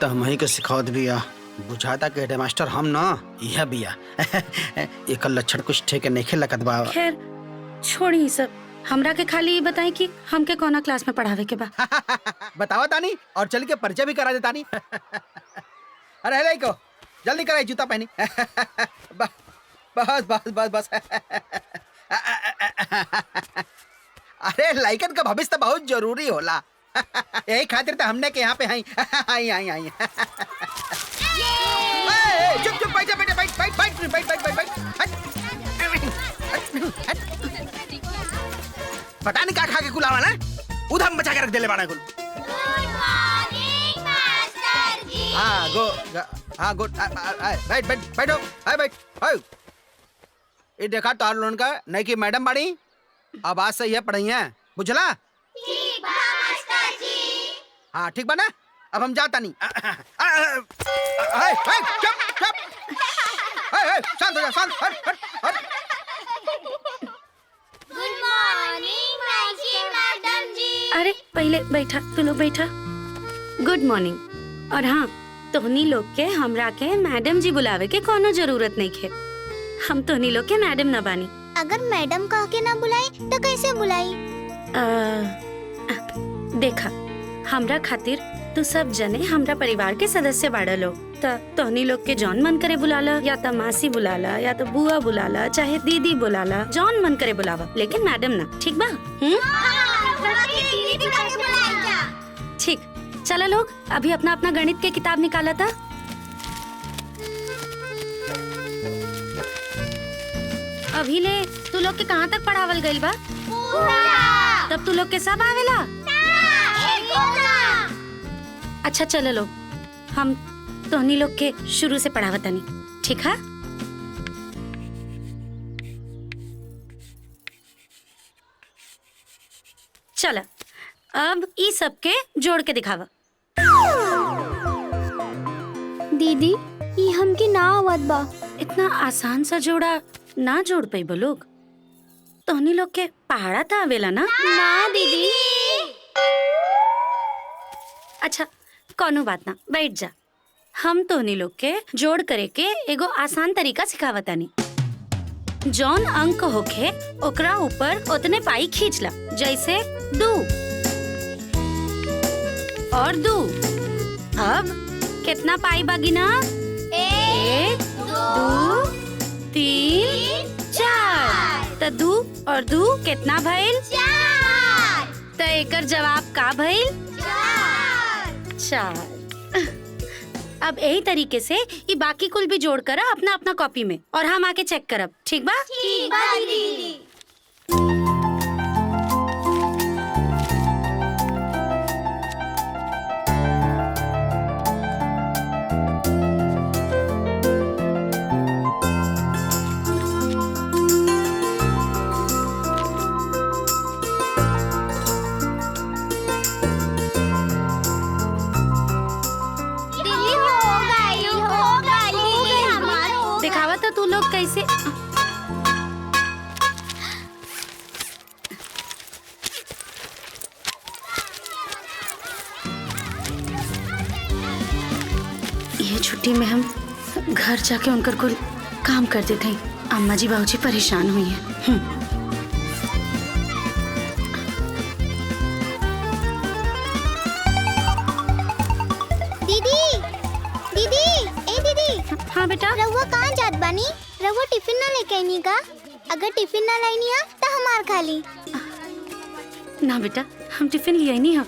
हम ही के सिखावत बिया। बुझाता के हेडमास्टर हम ना यह बिया। एक लक्षण कुछ ठेके नहीं लगत बा। खैर छोड़ी सब, हमरा के खाली बताई कि हमके कौना क्लास में पढ़ावे के बा। बतावा तानी और चल के परिचय भी करा देता नी। अरे हेले को जल्दी कराई, जूता पहनी। बस बस बस बस। अरे लाइकन का भविष्य बहुत जरूरी होला। यही खातिर तो हमने के यहाँ पे आई। चुप चुप बैठ बैठ बैठ बैठ बैठ बैठ बैठ बैठ। पता नहीं क्या खा के कुलावा ना, उधम बचा के रख देले बाड़ा कुल। हाँ गो हाँ गुड। बैठ बैठ बैठो। बैठ। ये देखा तार लोन का नहीं कि मैडम बाड़ी, अब आज से यह पढ़ाई है, बुझला? ठीक बा मास्टर जी। हाँ ठीक बा ना, अब हम जाता नहीं। चुप चुप। शांत हो जा, शांत। हट हट हट। गुड मॉर्निंग मैडम जी। अरे पहले बैठा, तू लोग बैठा। Good morning. और हाँ, तोहनी लोग के हमरा के मैडम जी बुलावे के कोनो जरूरत नहीं है। हम तोहनी लोग के मैडम न बानी। अगर मैडम कह के ना बुलाई तो कैसे बुलाई? देखा, हमरा खातिर तू सब जने हमरा परिवार के सदस्य बाड़ा लो, तोहनी लोग के जौन मन करे बुलाला, या तो मासी बुलाला, या तो बुआ बुलाला, चाहे दीदी बुलाला, जौन मन करे बुलावा, लेकिन मैडम ना। ठीक बा? ठीक। चलो लोग, अभी अपना अपना गणित के किताब निकाला था। अभी ले तू लोग के कहाँ तक पढ़ावल गइल बा? तब तू लोग के सब आवेला? अच्छा चलो लोग, हम तोहनी लोग के शुरू से पढ़ावतानी। ठीक है? चलो, अब ई सब के जोड़ के दिखावा। दीदी, ये हमके ना आवत बा। इतना आसान सा जोड़ा ना जोड़ पाई बो लोग। तोहनी लोग के पहाड़ा था आवेला ना? ना दीदी। अच्छा, कोनो बात ना, बैठ जा। हम तोहनी लोग के जोड़ करे के एगो आसान तरीका सिखावतानी। जौन अंक होखे ओकरा ऊपर उतने पाई खींच ला, जैसे 2 और 2। अब कितना पाई बागिना? 1 2 3 4। तो 2 और 2 कितना भइल? 4। तो एकर जवाब का भइल? 4। अब यही तरीके से ये बाकी कुल भी जोड़ कर अपना अपना कॉपी में, और हम आके चेक करब। ठीक बा? ठीक बा दीदी। दिखावा तो तू लोग कैसे। ये छुट्टी में हम घर जाके उनकर कुल काम कर देते हैं। अम्मा जी बाबूजी परेशान हुई हैं। दीदी, दीदी, ए दीदी। हाँ बेटा। रहुआ कहाँ जात बानी? रहुआ टिफिन ना लेके आईनी का? अगर टिफिन ना लाईनी है तो हमार खा ली। ना बेटा, हम टिफिन लिए नहीं हम।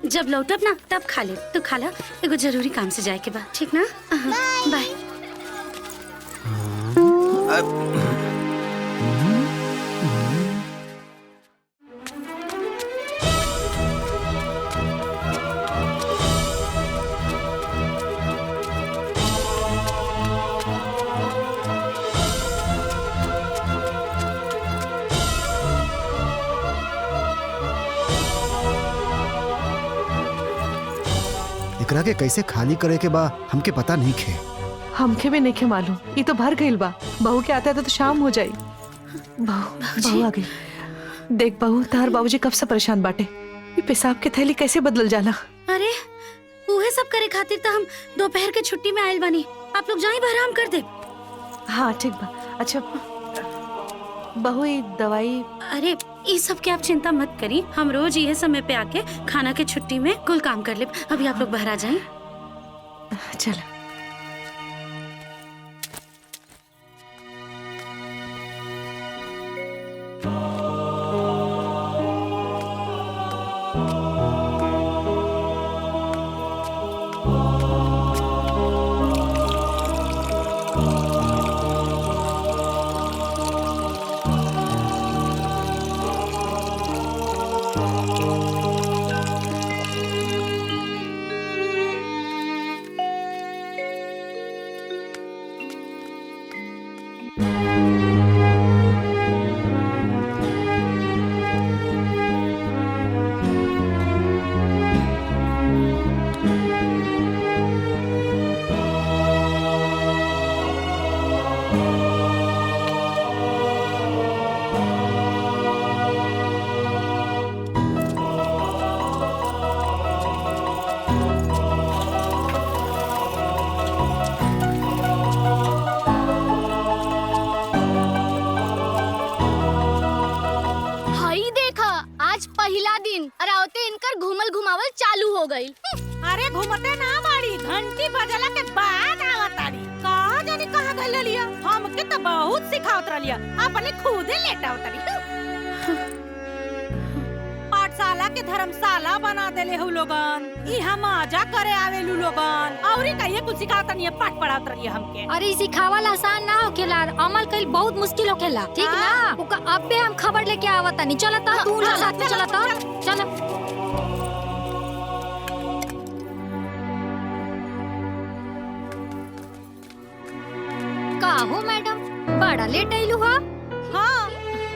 जब लौटब ना तब खा ले। तू खा ला, एगो जरूरी काम से जाए के बाद। ठीक ना? बाय। एकरा के कैसे खाली करे के बा हमके पता नहीं खे। हमके भी नहीं मालूम। ये तो भर गइल बा। बहू के आते तो शाम हो जाई। बहू आ गई। देख बहू, तार बाबूजी कब से परेशान बाटे। ये पेशाब के थैली कैसे बदल जाला? अरे उहे सब करे खातिर तो हम दोपहर के छुट्टी में आयल बानी। आप लोग जाई आराम कर दे। हाँ ठीक बा। अच्छा बहू, ये दवाई। अरे ये सब के आप चिंता मत करी। हम रोज ये समय पे आके खाना के छुट्टी में कुल काम कर ले। अभी आप लोग बाहर आ जाएं। चलो। हाई देखा, आज पहला दिन अरावते इनकर घूमल घुमावल चालू हो गई। अरे घूमते ना बाड़ी, घंटी बजला के बाद आवताड़ी। कहाँ जाने कहाँ गइल लिया, हमके तो बहुत सिखावत रहिया, अपने खुदे लेटावत रही। पाठशाला के धर्मशाला बना देले हु लोगन, इहाँ मजा करे आवेलु लोगन, और कहिए कुछ सिखावत नहीं, पाठ पढ़ावत रहिया हमके। अरे सिखावल आसान ना होखेला, अमल कईल बहुत मुश्किल होखेला, ठीक ना? ओका अबे हम खबर लेके आवत नहीं। चला ता तू ना साथ में चला ता, चला। का हो मैडम, बड़ा लेट आइलू हो? हाँ,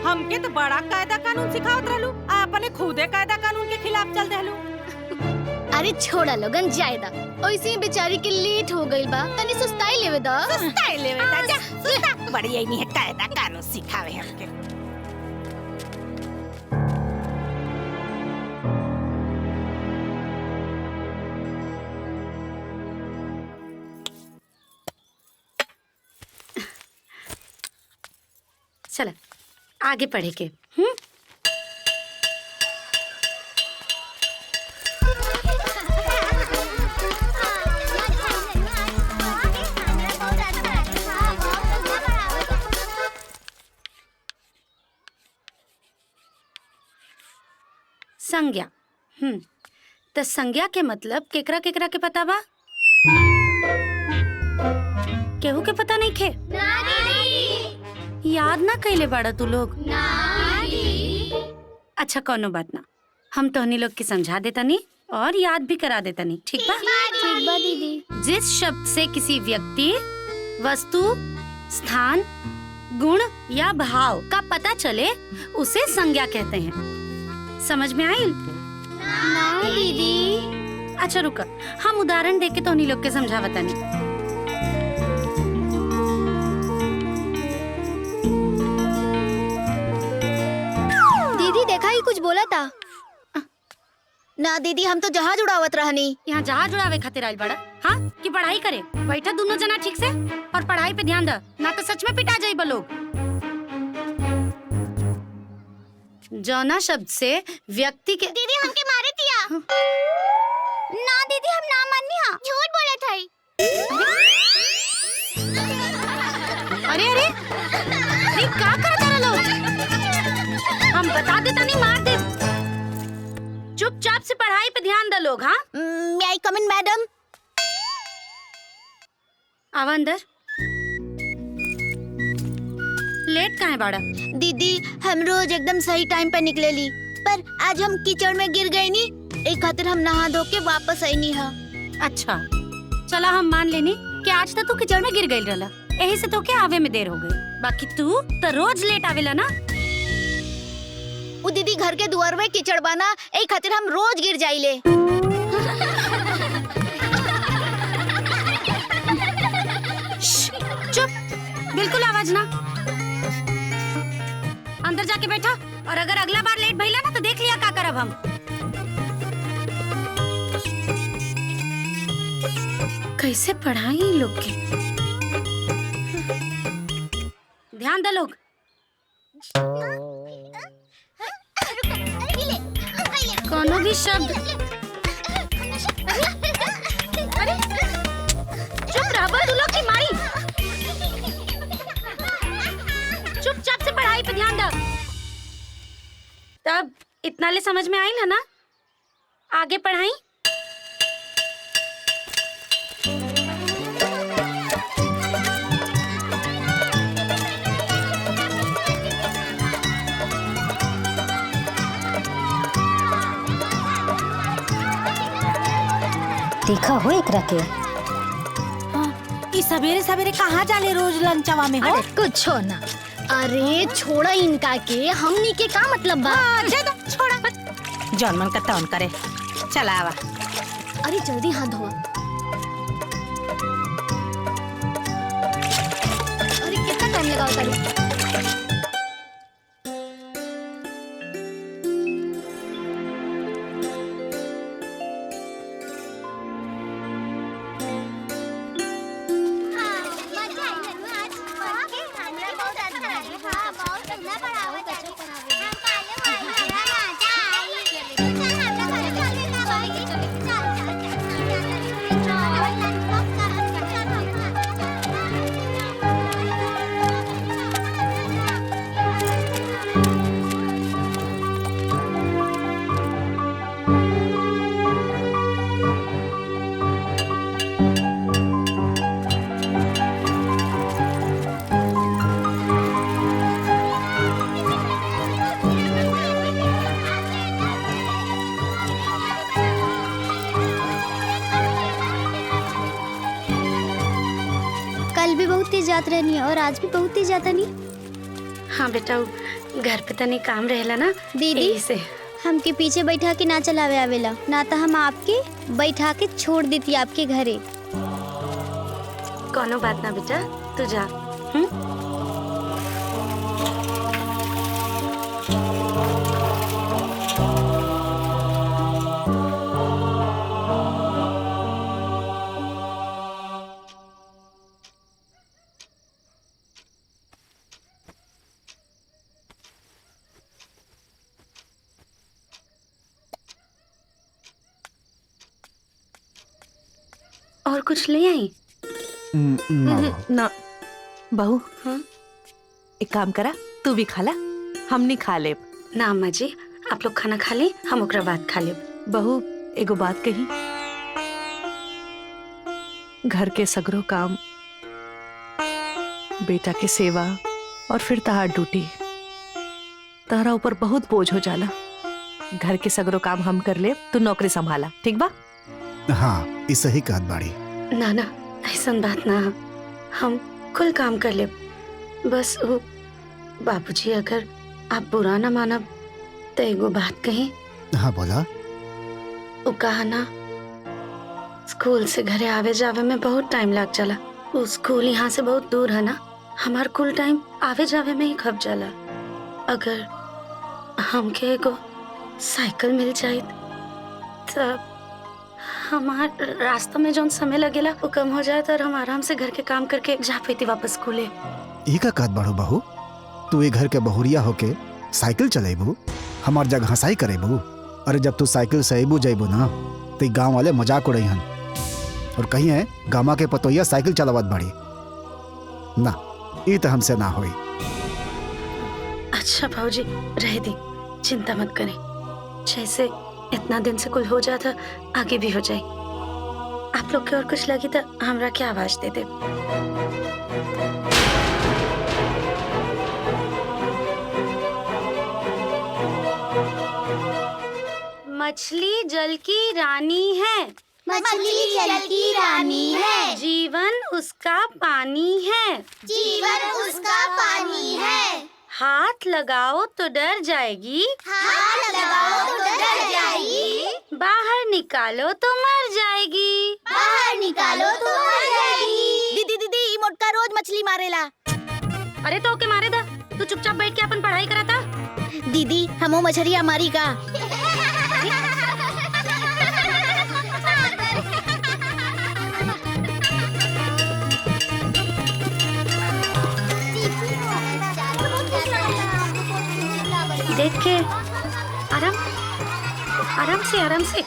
हमके तो बड़ा कायदा कानून सिखावत रहलू, अपने खुदे कायदा कानून के खिलाफ चल देलू। अरे छोड़ा लोगन जायदा, ओइसे बेचारी के लेट हो गइल बा, तनी सुस्ताई लेवे दा। सुस्ताई लेवे दा, जा सुस्ता। बढ़िया ही नहीं है कायदा कानून सिखावे हमके। चला आगे पढ़े के। संज्ञा। तो संज्ञा के मतलब केकरा केकरा के पता बा? केहू के पता नहीं खे? याद ना कैले बाड़ा तू लोग? अच्छा कोनो बात ना, हम तोहनी लोग के समझा देतनी और याद भी करा देतनी, ठीक बा? ठीक बा दीदी। जिस शब्द से किसी व्यक्ति, वस्तु, स्थान, गुण या भाव का पता चले उसे संज्ञा कहते हैं। समझ में आई? ना दीदी। अच्छा रुका, हम उदाहरण देके तोहनी लोग के समझावतनी। दीदी देखा ही कुछ बोला था ना दीदी, हम तो जहाज उड़ावत रहनी। यहाँ जहाज उड़ावे खातिर आइल बड़ा? हाँ कि पढ़ाई करे? बैठा दोनों जना ठीक से और पढ़ाई पे ध्यान दे, ना तो सच में पिटा जाइबा लोग। जौना शब्द से व्यक्ति के दीदी हमके मारे दिया। ना दीदी हम ना माननी, हाँ झूठ बोला था। अरे अरे ये क्या कर तारा लोग? हम बता देता नहीं, मार दे। चुपचाप से पढ़ाई पे ध्यान दे लोग। हाँ मे आई कम इन मैडम? आवा अंदर। लेट कहाँ है बाड़ा? दीदी हम रोज एकदम सही टाइम पे निकले ली, पर आज हम कीचड़ में गिर गए नी, एक खातिर हम नहा धो के वापस आई नी। हाँ अच्छा चला, हम मान लेनी कि आज तक तू कीचड़ में गिर गई रहला, यही से तो के आवे में देर हो गई। बाकी तू तो रोज लेट आवेला ना? वो दीदी घर के दुआर में कीचड़ बना, एक खातिर हम रोज गिर जाइले। चुप, बिल्कुल आवाज ना। अंदर जाके बैठा, और अगर अगला बार लेट भइला ना तो देख लिया का करब हम। कैसे पढ़ाई इन लोग के? ध्यान दे लोग। कोनो भी शब्द चुप रहो तू लोग की माई। चुपचाप से पढ़ाई पे ध्यान दो। तब इतना ले समझ में आई है ना? आगे पढ़ाई। देखा हो एकरा के? सवेरे सवेरे कहाँ जाले रोज लंचवा में हो? अरे कुछ हो ना। अरे छोड़ा इनका के, हमनी के का मतलब बा? छोड़ा जौन मन का तौन करे। चला आवा। अरे जल्दी हाथ धोआ। अरे कल भी बहुत तेज जात रहनी है और आज भी बहुत तेज जाता नहीं। हाँ बेटा, घर पे तनी काम रहेला ना दीदी से हमके पीछे बैठा के ना चलावे आवेला, ना तो हम आपके बैठा के छोड़ देती आपके घरे। कोनो बात ना बेटा, तू जा। और कुछ ले आई? ना बहू, एक काम करा, तू भी खा ला, हम नहीं खा ले। ना अम्मा जी, आप लोग खाना खा ले, हम ओकरा बाद खा ले। बहू एगो बात कही, घर के सगरो काम, बेटा के सेवा और फिर तहार ड्यूटी, तारा ऊपर बहुत बोझ हो जाला। घर के सगरो काम हम कर ले, तू नौकरी संभाला, ठीक बा? हाँ, इस सही कहत बाड़ी। ना ना, ऐसा बात ना, हम कुल काम कर ले। बस वो बाबूजी, अगर आप बुरा ना मानब तो एगो बात कही। हाँ बोला। वो कहा ना, स्कूल से घरे आवे जावे में बहुत टाइम लग जाला। वो स्कूल यहाँ से बहुत दूर है ना, हमार कुल टाइम आवे जावे में ही खप जाला। अगर हमके एगो साइकिल मिल जाए तब हमार रास्ता में जो समय लगेला वो कम हो जाए और हम आराम से घर के काम करके जा पाती वापस स्कूले। ई का कहत बाड़ू बहू, तू ये घर के बहुरिया होके साइकिल चलेबू, हमार जगह हंसाई करेबू। अरे जब तू साइकिल से अबू जाइबू ना तो गांव वाले मजाक उड़ाईहन और कहीं है गामा के पतोहिया साइकिल चलावत बाड़ी ना, ई तो हमसे ना होई। अच्छा भाऊजी, रह दी, चिंता मत करें। जैसे इतना दिन से कुल हो जाता, आगे भी हो जाए। आप लोग के और कुछ लगी तो हमरा क्या आवाज दे दे। मछली जल की रानी है, मछली जल की रानी है, जीवन उसका पानी है, जीवन उसका पानी है। हाथ लगाओ तो डर जाएगी, हाथ लगाओ तो डर जाएगी, बाहर निकालो तो मर जाएगी, बाहर निकालो तो मर जाएगी। दीदी दीदी, ई मोटका रोज मछली मारेला। अरे तो ओके मारे दा, तू चुपचाप बैठ के अपन पढ़ाई करा था। दीदी हमो मछरिया मारी का? देख के आराम आराम से आराम से।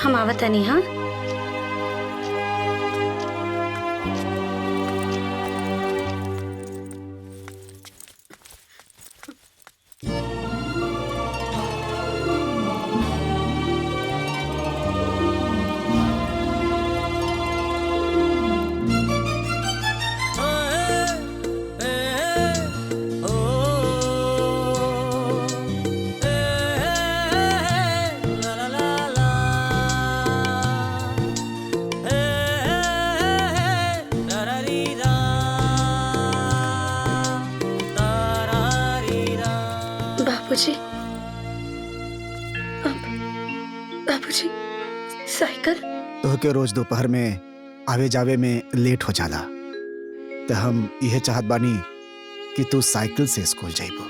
हम आवत नहीं। हाँ के रोज दोपहर में आवे जावे में लेट हो जाला, तो हम यह चाहत बानी कि तू साइकिल से स्कूल जाइबो।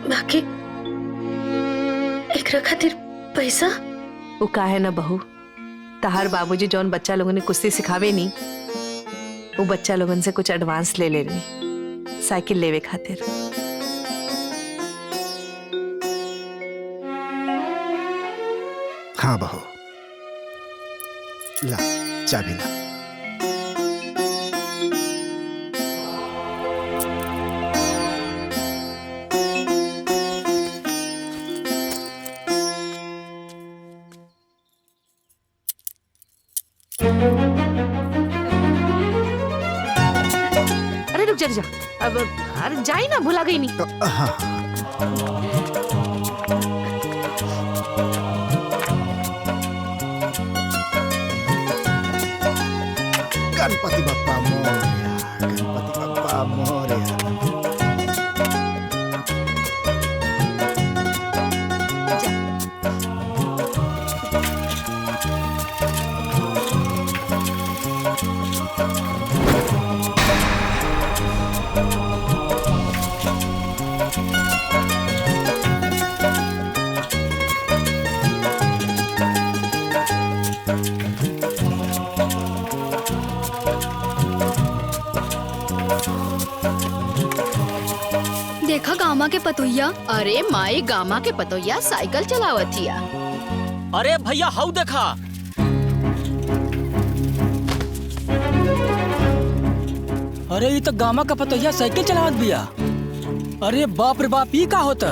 बाकी एकरा खातिर पैसा वो काहे ना बहू, तहार बाबूजी जौन बच्चा लोगन ने कुश्ती सिखावे नी, वो बच्चा लोगन से कुछ एडवांस ले लेनी साइकिल लेवे खातिर। हाँ बहू, ला चाबी ला। अरे रुक जा, अब अरे जाई ना, भुला गई नहीं। गणपति बप्पा मोरया, गणपति बप्पा मोरया। देखा गामा के पतोहिया। अरे माई गामा के पतोहिया साइकिल चलावतिया। अरे भैया हाउ देखा। अरे ये तो गामा का पतोहिया साइकिल चलावत बिया। अरे बाप रे बाप, ये का होता?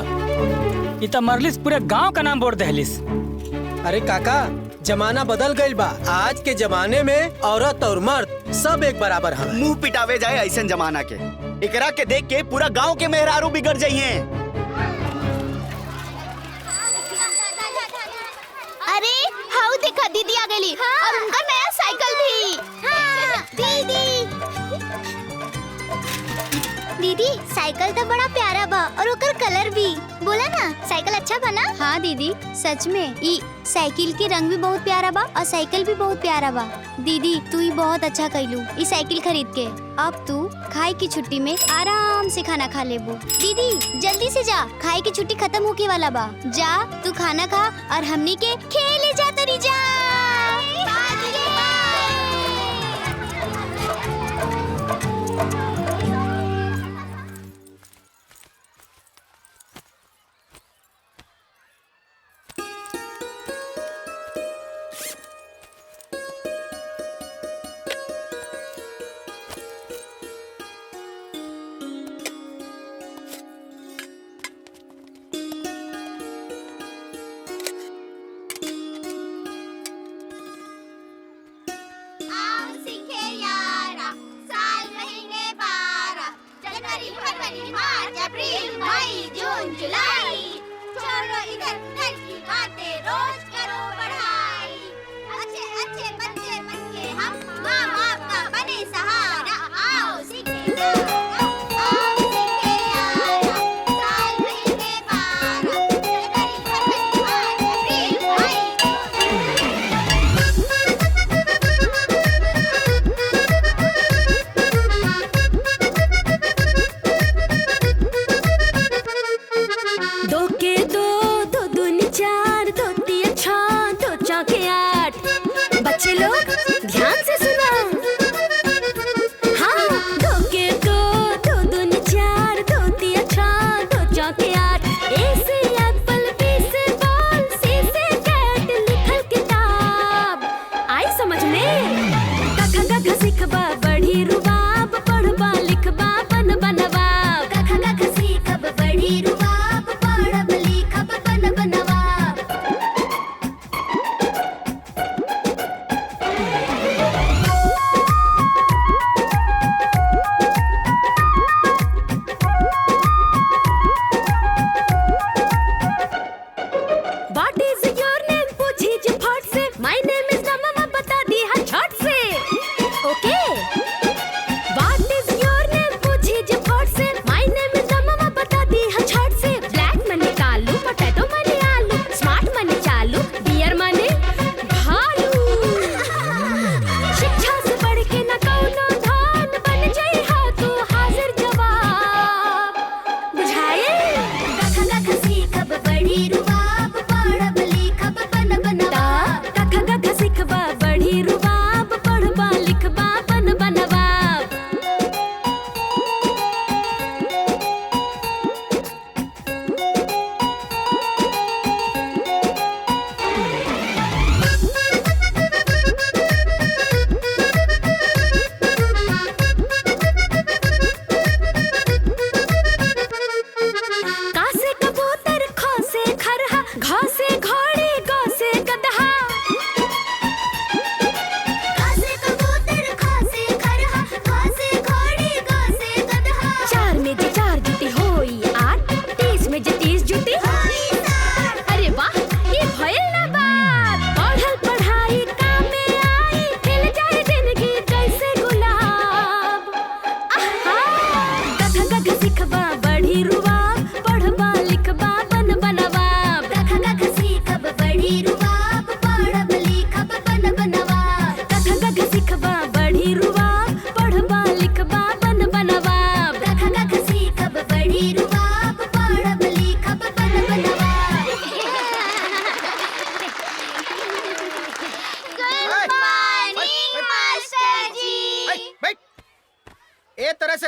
ये तो मरलिस पूरे गांव का नाम बोल दहलिस। अरे काका, जमाना बदल गईल बा। आज के जमाने में औरत और मर्द सब एक बराबर है। मुंह पिटावे जाए ऐसा जमाना के, एकरा के देख के पूरा गांव के मेहरारू बिगड़ जाइए। अरे हाउ देखा, दीदी आ गई। हाँ। और उनका नया साइकिल भी। हाँ। दीदी साइकिल तो बड़ा प्यारा बा और ओकर कलर भी। बोला ना साइकिल अच्छा बना। हाँ दीदी सच में, ई साइकिल के रंग भी बहुत प्यारा बा और साइकिल भी बहुत प्यारा बा। दीदी तू ही बहुत अच्छा कैलू ई साइकिल खरीद के। अब तू खाए की छुट्टी में आराम से खाना खा लेबो। दीदी जल्दी से जा, खाए की छुट्टी खत्म होके वाला बा। जा तू खाना खा और हमनी के खेले जा तरी जा।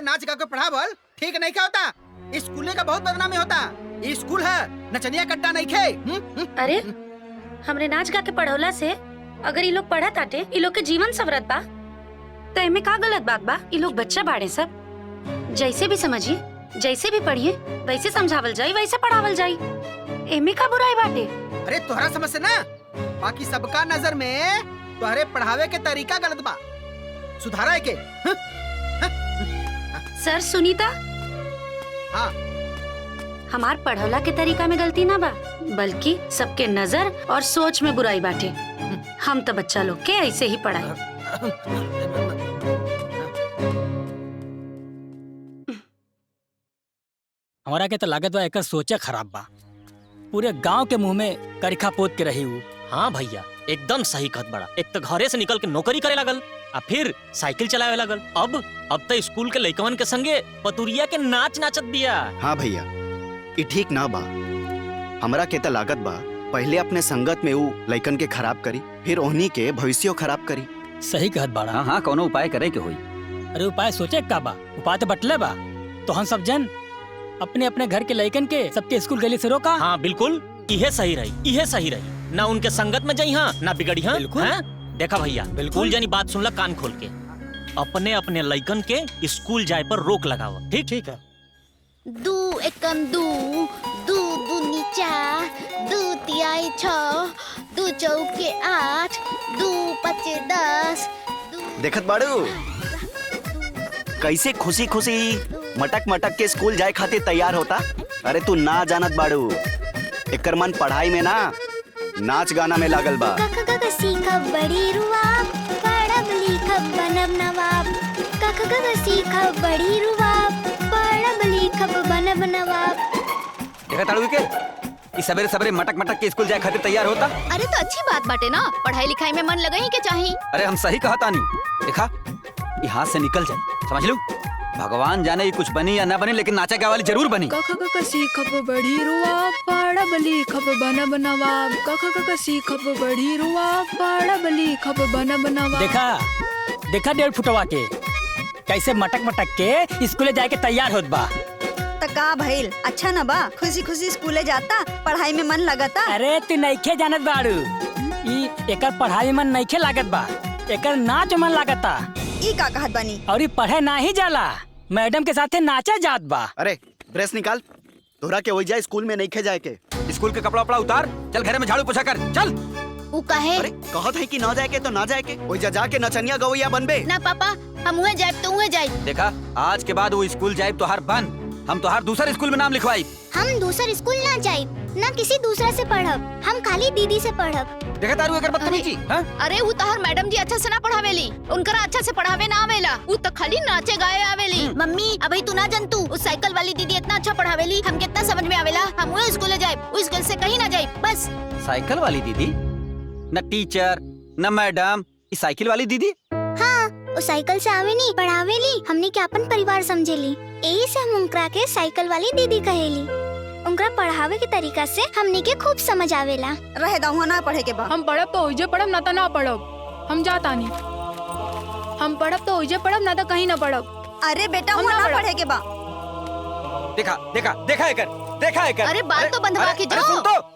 नाच गा के पढ़ावल ठीक नहीं क्या होता। स्कूल का बहुत बदनामी होता। ये स्कूल है नचनिया कट्टा नहीं खे। अरे हमरे नाच गा के पढ़ौला से अगर ये लोग पढ़त आटे ये लोग के जीवन सवरत बा तो एमे का गलत बात बा। ये लोग बच्चा बाड़े सब, जैसे भी समझिए, जैसे भी पढ़िए, वैसे समझावल जाई, वैसे पढ़ावल जाई। एमे का बुराई बाटे। अरे तोहरा समझ से ना, बाकी सबका नजर में तोहरे पढ़ावे के तरीका गलत बा, सुधारा के। सर सुनीता, हाँ हमार पढ़ौला के तरीका में गलती ना बा, बल्कि सबके नजर और सोच में बुराई बाटे। हम तो बच्चा लोग के ऐसे ही पढ़ाई। हमारा के तो लागत बा एकर सोचे खराब बा। पूरे गांव के मुंह में करिखा पोत के रही हूँ। हाँ भैया एकदम सही कहत बड़ा। एक तो घरे से निकल के नौकरी करे लगल, आ फिर साइकिल चलावे लगल। अब तो स्कूल के लइकवन के संगे पतुरिया के नाच नाचत बिया। हाँ भैया, ये ठीक ना बा। हमरा के त लागत बा पहले अपने संगत में ऊ लइकन के खराब करी, फिर ओहनी के भविष्य खराब करी। सही कहत बाड़ा। हाँ हाँ, कोनो उपाय करे के होई। अरे उपाय सोचे का बा, उपाय तो बटले बा। तो हम सब जन अपने अपने घर के लइकन के सबके स्कूल गली से रोका। हाँ बिल्कुल, इहे सही रही, इहे सही रही। ना उनके संगत में जाई हाँ, ना बिगड़ी हाँ। देखा भैया, बिल्कुल जानी बात सुनला कान खोल के। अपने अपने लइकन के स्कूल जाए पर रोक लगाओ। ठीक ठीक है। 2 एकम 2, 2 दूनी 4, 2 तिहाई 6, 2 चौके 8, 2 पचे 10। देखत बाड़ू कैसे खुशी खुशी मटक मटक के स्कूल जाए खातिर तैयार होता। अरे तू ना जानत बाड़ू, एकर मन पढ़ाई में ना नाच गाना में लागल बा। काका सीखब बड़ी रुआब, पढ़ब लिखब बनब नवाब। काका सीखब बड़ी रुआब, पढ़ब लिखब बनब नवाब। देखा ताड़ू के इस सवेरे सवेरे मटक मटक के स्कूल जाए खातिर तैयार होता। अरे तो अच्छी बात बाटे ना, पढ़ाई लिखाई में मन लगाई के चाहिए। अरे हम सही कहा तानी। देखा ये हाथ से निकल जाए, समझ लो। भगवान जाने ये कुछ बनी या ना बनी, लेकिन नाचा गा वाली जरूर बनी। कख सीखब बड़ी रुआब, पढ़ब लिखब बनब नवाब। कख सीखब बड़ी रुआब, पढ़ब लिखब बनब नवाब। देखा 1.5 फुटवा के कैसे मटक मटक के स्कूले जाए के तैयार होत बा। का भइल, अच्छा न बा? खुशी खुशी स्कूले जाता, पढ़ाई में मन लगता। अरे तू नइखे जानत बाड़ू, ई एकर पढ़ाई में मन नइखे लागत बा, एकर नाच मन लागता। ई का कहत बानी? और ई पढ़े ना ही जाला, मैडम के साथे नाचा जात बा। अरे ड्रेस निकाल, तोहरा के वही जाए स्कूल में नहीं खे जाए के। स्कूल के कपड़ा उपड़ा उतार, चल घर में झाड़ू पोछा कर, चल। उ काहे? अरे कहत है कि ना जाए के तो ना जाए के, वही जा के नचनिया गवैया बनबे। ना पापा, हम उहे जाए तो उहे जाए। देखा आज के बाद वो स्कूल जाए तो हर बंद, हम तो हर दूसरे स्कूल में नाम लिखवाई। हम दूसर स्कूल ना जाए, ना किसी दूसरा से पढ़ब, हम खाली दीदी से पढ़ब। देखा तारू एकर बदतमीजी। अरे वो तोहर मैडम जी अच्छा से ना पढ़ावेली, उनकरा अच्छा से पढ़ावे ना आवेला, वो तो खाली नाचे गाए आवेली। मम्मी अभी तू ना जन, तू उस साइकिल वाली दीदी इतना अच्छा पढ़ावेली, हम कितना समझ में आवेला। हम वो स्कूल जाए, उस स्कूल से कहीं ना जाए बस। साइकिल वाली दीदी? न टीचर न मैडम, इस साइकिल वाली दीदी। हाँ, वो साइकिल से आवे नहीं, पढ़ावेली, हमने के अपन परिवार समझेली, यही से हम उनकरा के साइकिल वाली दीदी कहेली। उनका पढ़ावे के तरीका से हमने के खूब समझ आवेला। रहे दहुआ ना पढ़े के बा। हम पढ़ब तो ओइजे पढ़ब, ना तो ना पढ़ब। हम जाता नहीं। हम पढ़ब तो ओइजे पढ़ब, ना तो कहीं ना पढ़ब। अरे बेटा हुआ ना पढ़े के बा। देखा देखा देखा एकर। अरे बात तो बंधवा के अरे जाओ। सुन तो।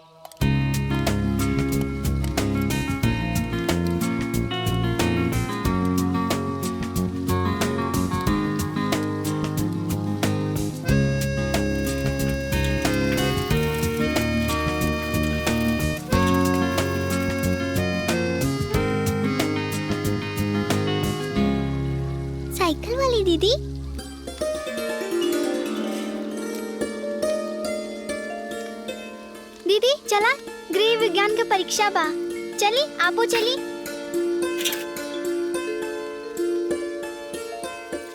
साइकिल वाली दीदी, दीदी चला, गृह विज्ञान के परीक्षा बा, चली आपो चली।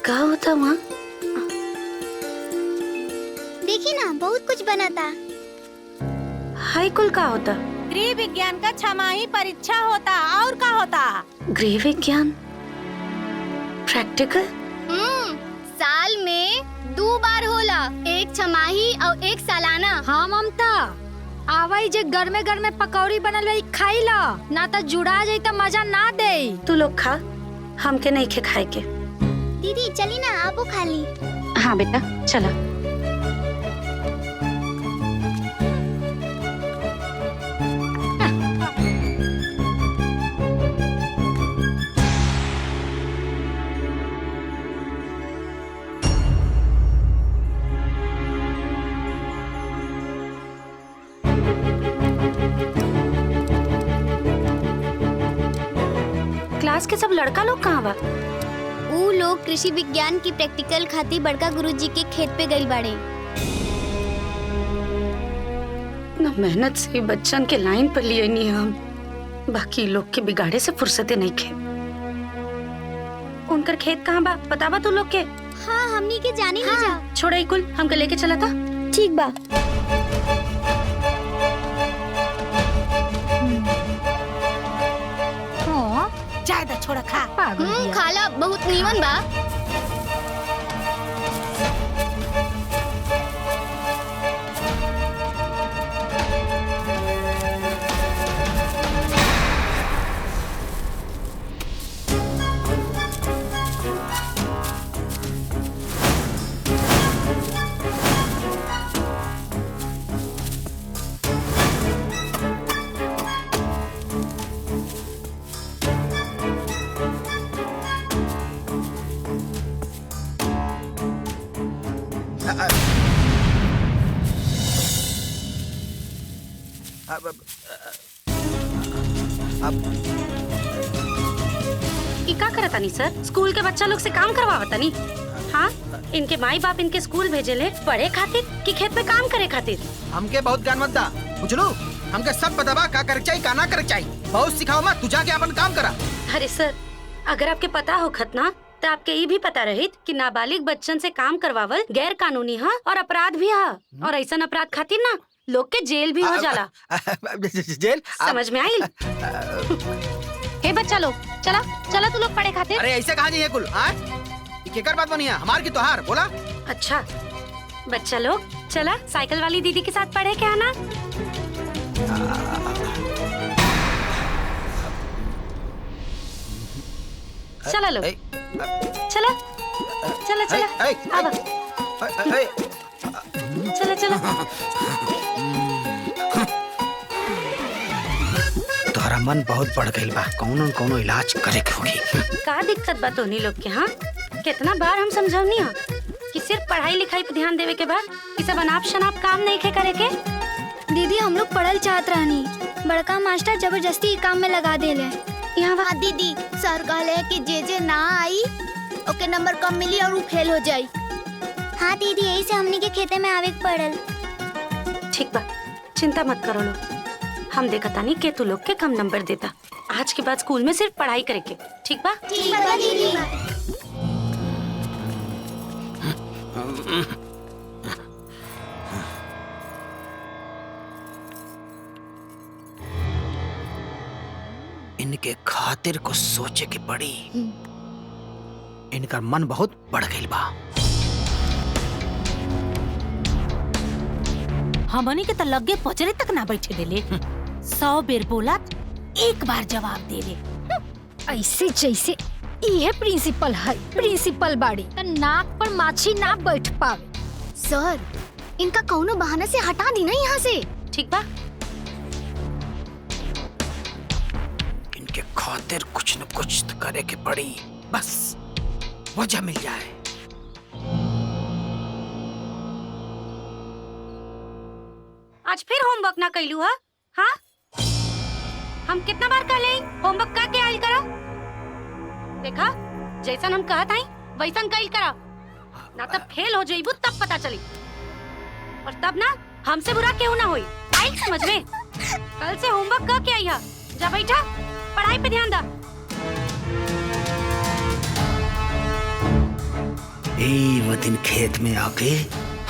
का होता वहाँ? देखी ना बहुत कुछ बनाता। हाई कुल का होता? गृह विज्ञान का 6माही परीक्षा होता, और का होता? गृह विज्ञान प्रैक्टिकल? साल में 2 बार होला, एक 6माही और एक सालाना। हाँ ममता, आवाई जे गर्मे गर्मे पकौड़ी बनल है खाई ला, ना तो जुड़ा जाई तो मजा ना दे। तू लोग खा, हमके नहीं खे खाए के। दीदी चली ना, आप वो खा ली। हाँ बेटा चला। क्लास के सब लड़का लोग कहाँ बा? ऊ लोग कृषि विज्ञान की प्रैक्टिकल खातिर बड़का गुरुजी के खेत पे गइल बाड़े। ना मेहनत से बच्चन के लाइन पर लिए नहीं हम, बाकी लोग के बिगाड़े से फुर्सते नहीं खे। उनकर खेत कहाँ बा पता बा तू लोग के? हाँ हमनी के जाने ही जा। छोड़ा कुल हमके लेके चला था। ठीक बा। ज्यादा छोड़ा खा। खाला बहुत नीमन बा। का करतानी सर? स्कूल के बच्चा लोग से काम करवावतानी? हाँ, इनके माई बाप इनके स्कूल भेजेले पढ़े खातिर कि खेत में काम करे खातिर? हमके बहुत ज्ञान मत दा, बुझलू? हमके सब बतावा का करे चाहिए का ना करे चाहिए। बहुत सिखाओ मत, तू जाके अपन काम करा। अरे सर, अगर आपके पता हो खतना तो आपके ये भी पता रहित कि नाबालिग बच्चन से काम करवावल गैर कानूनी है और अपराध भी है, और ऐसा अपराध खातिर ना लोग के जेल भी हो जाला। जेल? समझ में आई? हे बच्चा लोग, चला चला तू लोग पढ़े खातिर। अरे ऐसे कहाँ जाइए कुल? केकर बात बनी है? हमार की तोहार बोला। अच्छा बच्चा लोग चला साइकिल वाली दीदी के साथ पढ़े क्या ना? चला लोग, चला चला चला अब चला चला। तोहरा मन बहुत बढ़ गई बा, कौनो कौनो इलाज करे के होगी। का दिक्कत बा तोहनी लोग के? हाँ, कितना बार हम समझावनी है कि सिर्फ पढ़ाई लिखाई पे ध्यान देवे के बाद कि सब अनाप शनाप काम नहीं खे करे के। दीदी हम लोग पढ़ल चाहत रहनी, बड़का मास्टर जबरदस्ती काम में लगा देले। यहाँ हाँ दीदी, सर कहले कि जे ना आई ओके नंबर कम मिली और वो फेल हो जाई। हाँ दीदी, यही से हमनी के खेते में आवे पड़ल। ठीक बा, चिंता मत करो लो, हम देखता नहीं के तू लोग के कम नंबर देता। आज के बाद स्कूल में सिर्फ पढ़ाई करे के, ठीक बा? ठीक बा दीदी। इनके खातिर को सोचे के पड़ी। इनका मन बहुत बढ़ गई बा। हमनी के तो लगे पचरे तक ना बैठे देले। 100 बेर बोला, एक बार जवाब देले। ऐसे जैसे ये प्रिंसिपल है, प्रिंसिपल बाड़ी तो नाक पर माछी ना बैठ पावे। सर, इनका कौनो बहाना से हटा दी ना यहाँ से। ठीक बा? इनके खातिर कुछ न कुछ तो करे के पड़ी, बस वजह मिल जाए। आज फिर होमवर्क ना कैलू है? हाँ, हम कितना बार कहले होमवर्क करके आइल करा। देखा, जैसन हम कहत हई वैसन कैल करा, ना तब फेल हो जाइबू तब पता चली, और तब ना हमसे बुरा क्यों ना होई। आइल समझ में? कल से होमवर्क करके आई है। जा बैठा, पढ़ाई पे ध्यान दा। वो दिन खेत में आके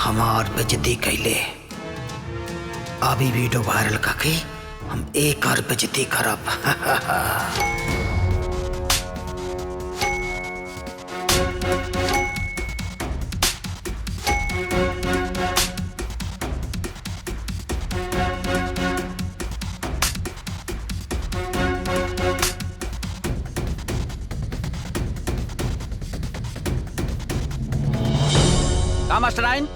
हमार बेइज्जती कैले, अभी वीडियो वायरल करके हम एक और बेइज्जती करब। मास्टराइन,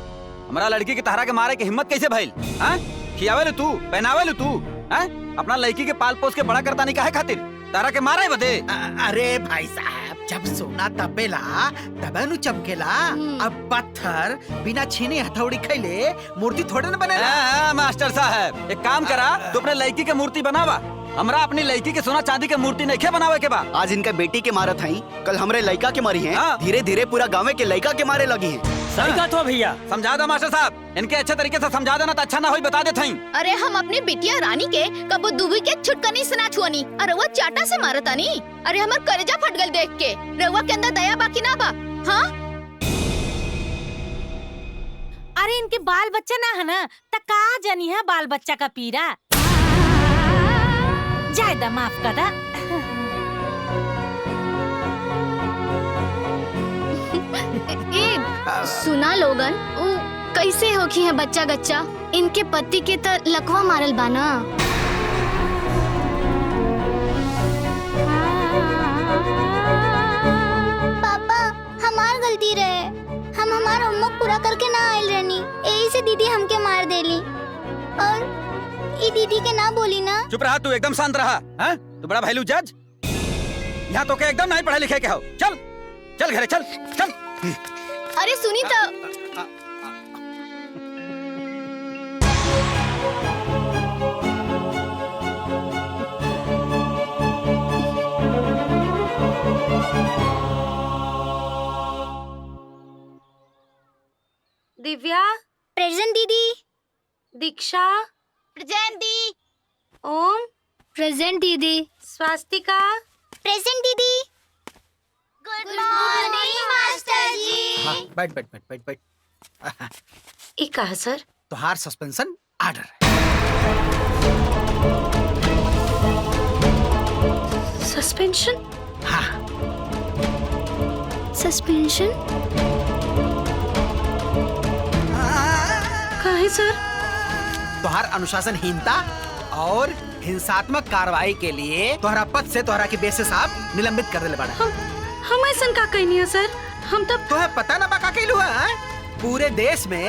हमारा लड़की के तहरा के मारे के हिम्मत कैसे भइल? हाँ, खियावे ले तू, पहनावे ले तू, हाँ? अपना लड़की के पाल पोस के बड़ा करता नहीं काहे खातिर? तारा के मारे बदे? अरे भाई साहब, जब सोना तपेला तबे नु चमकेला। अब पत्थर बिना छीने हथौड़ी खैले मूर्ति थोड़े न बनेला। मास्टर साहब, एक काम करा, तू अपने लड़की के मूर्ति बनावा, हमरा अपनी लड़की के सोना चांदी के मूर्ति नहीं बनावे के बा। आज इनका बेटी के मारत हई, कल हमरे लड़का के मारी हैं। धीरे धीरे पूरा गाँव के लड़का के मारे लगी हैं। सही कहा तो भैया। समझा दो मास्टर साहब, इनके अच्छे तरीके से समझा देना तो अच्छा ना होई, बता देते हैं। अरे हम अपने बिटिया रानी के कबो दुबी के छुटकनी सुना छुअनी, अरे वो चाटा से मारता नहीं। अरे हमार कलेजा फट गल देख के। रउआ के अंदर दया बाकी ना बा? हाँ, अरे इनके बाल बच्चा ना है ना, त का जानी है बाल बच्चा का पीरा। जायदा माफ कर दा। सुना लोगन, वो कैसे होखी है बच्चा गच्चा? इनके पति के तो लकवा मारल बाना। पापा, हमार गलती रहे, हम हमारा होमवर्क पूरा करके ना आयल रहनी, यही से दीदी हमके मार देली। और ये दीदी के ना बोली ना। चुप रहा तू, एकदम शांत रहा। हाँ? तू बड़ा भैलू जज, यहाँ तो के एकदम नहीं पढ़े लिखे के हो। चल चल घरे चल चल। अरे सुनी तो। दिव्या। प्रेजेंट दीदी। दीक्षा। प्रेजेंट दी। ओम। प्रेजेंट दीदी। स्वास्तिका। प्रेजेंट दीदी। गुड मॉर्निंग मास्टर जी। हाँ, बैठ बैठ बैठ बैठ बैठ। ये कहा सर? तोहार सस्पेंशन आर्डर। सस्पेंशन? हाँ। सस्पेंशन? काहे सर? तोहार अनुशासनहीनता और हिंसात्मक कार्रवाई के लिए तोहरा पद से तोहरा के बेसिस साहब निलंबित कर देले बाड़ा। हम ऐसा का कहनी है सर? हम तब तोहे पता ना बा का कहलू है? पूरे देश में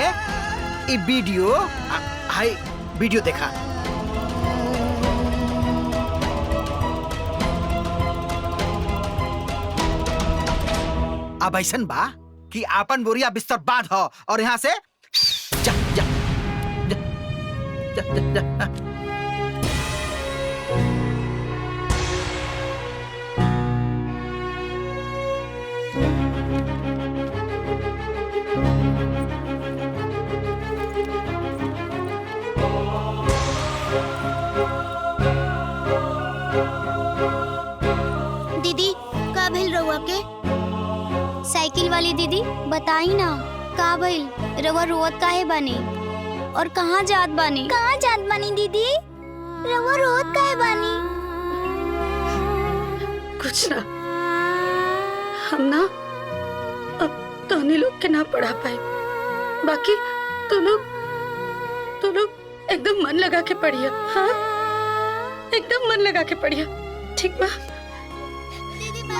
ई वीडियो हाय वीडियो देखा। अब ऐसन बा कि आपन बोरिया बिस्तर बांध हो और यहाँ से जा जा जा जा जा, जा। दीदी का भइल रउआ के? साइकिल वाली दीदी बताई ना का भइल? रउआ रोवत काहे बानी और कहाँ जात बानी? कहाँ जात बानी दीदी? रउआ रोवत काहे बानी? कुछ ना, हम ना अब तोहनी लोग के ना पढ़ा पाए, बाकी तो लोग एकदम मन लगा के पढ़िया। हाँ, एकदम मन लगा के पढ़िया, ठीक बा?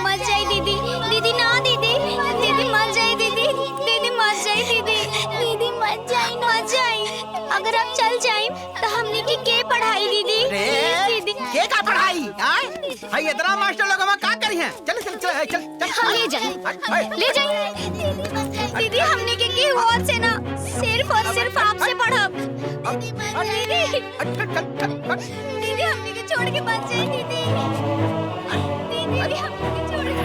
मत जाई दीदी, दीदी ना दीदी, दीदी मत जाई दीदी, दीदी मत जाई दीदी, दीदी मत जाई, मत जाई। अगर आप चल जाए तो हमने की के पढ़ाई दीदी? दीदी के का पढ़ाई? हाय इतना मास्टर लोग हम का करी हैं? चल चल चल चल चल ले जाइए, ले जाइए दीदी। हमने के और से ना सिर्फ और सिर्फ आपसे पढ़ब दीदी। दीदी हमने के छोड़ के बच जाए दीदी। दीदी हमने के छोड़ के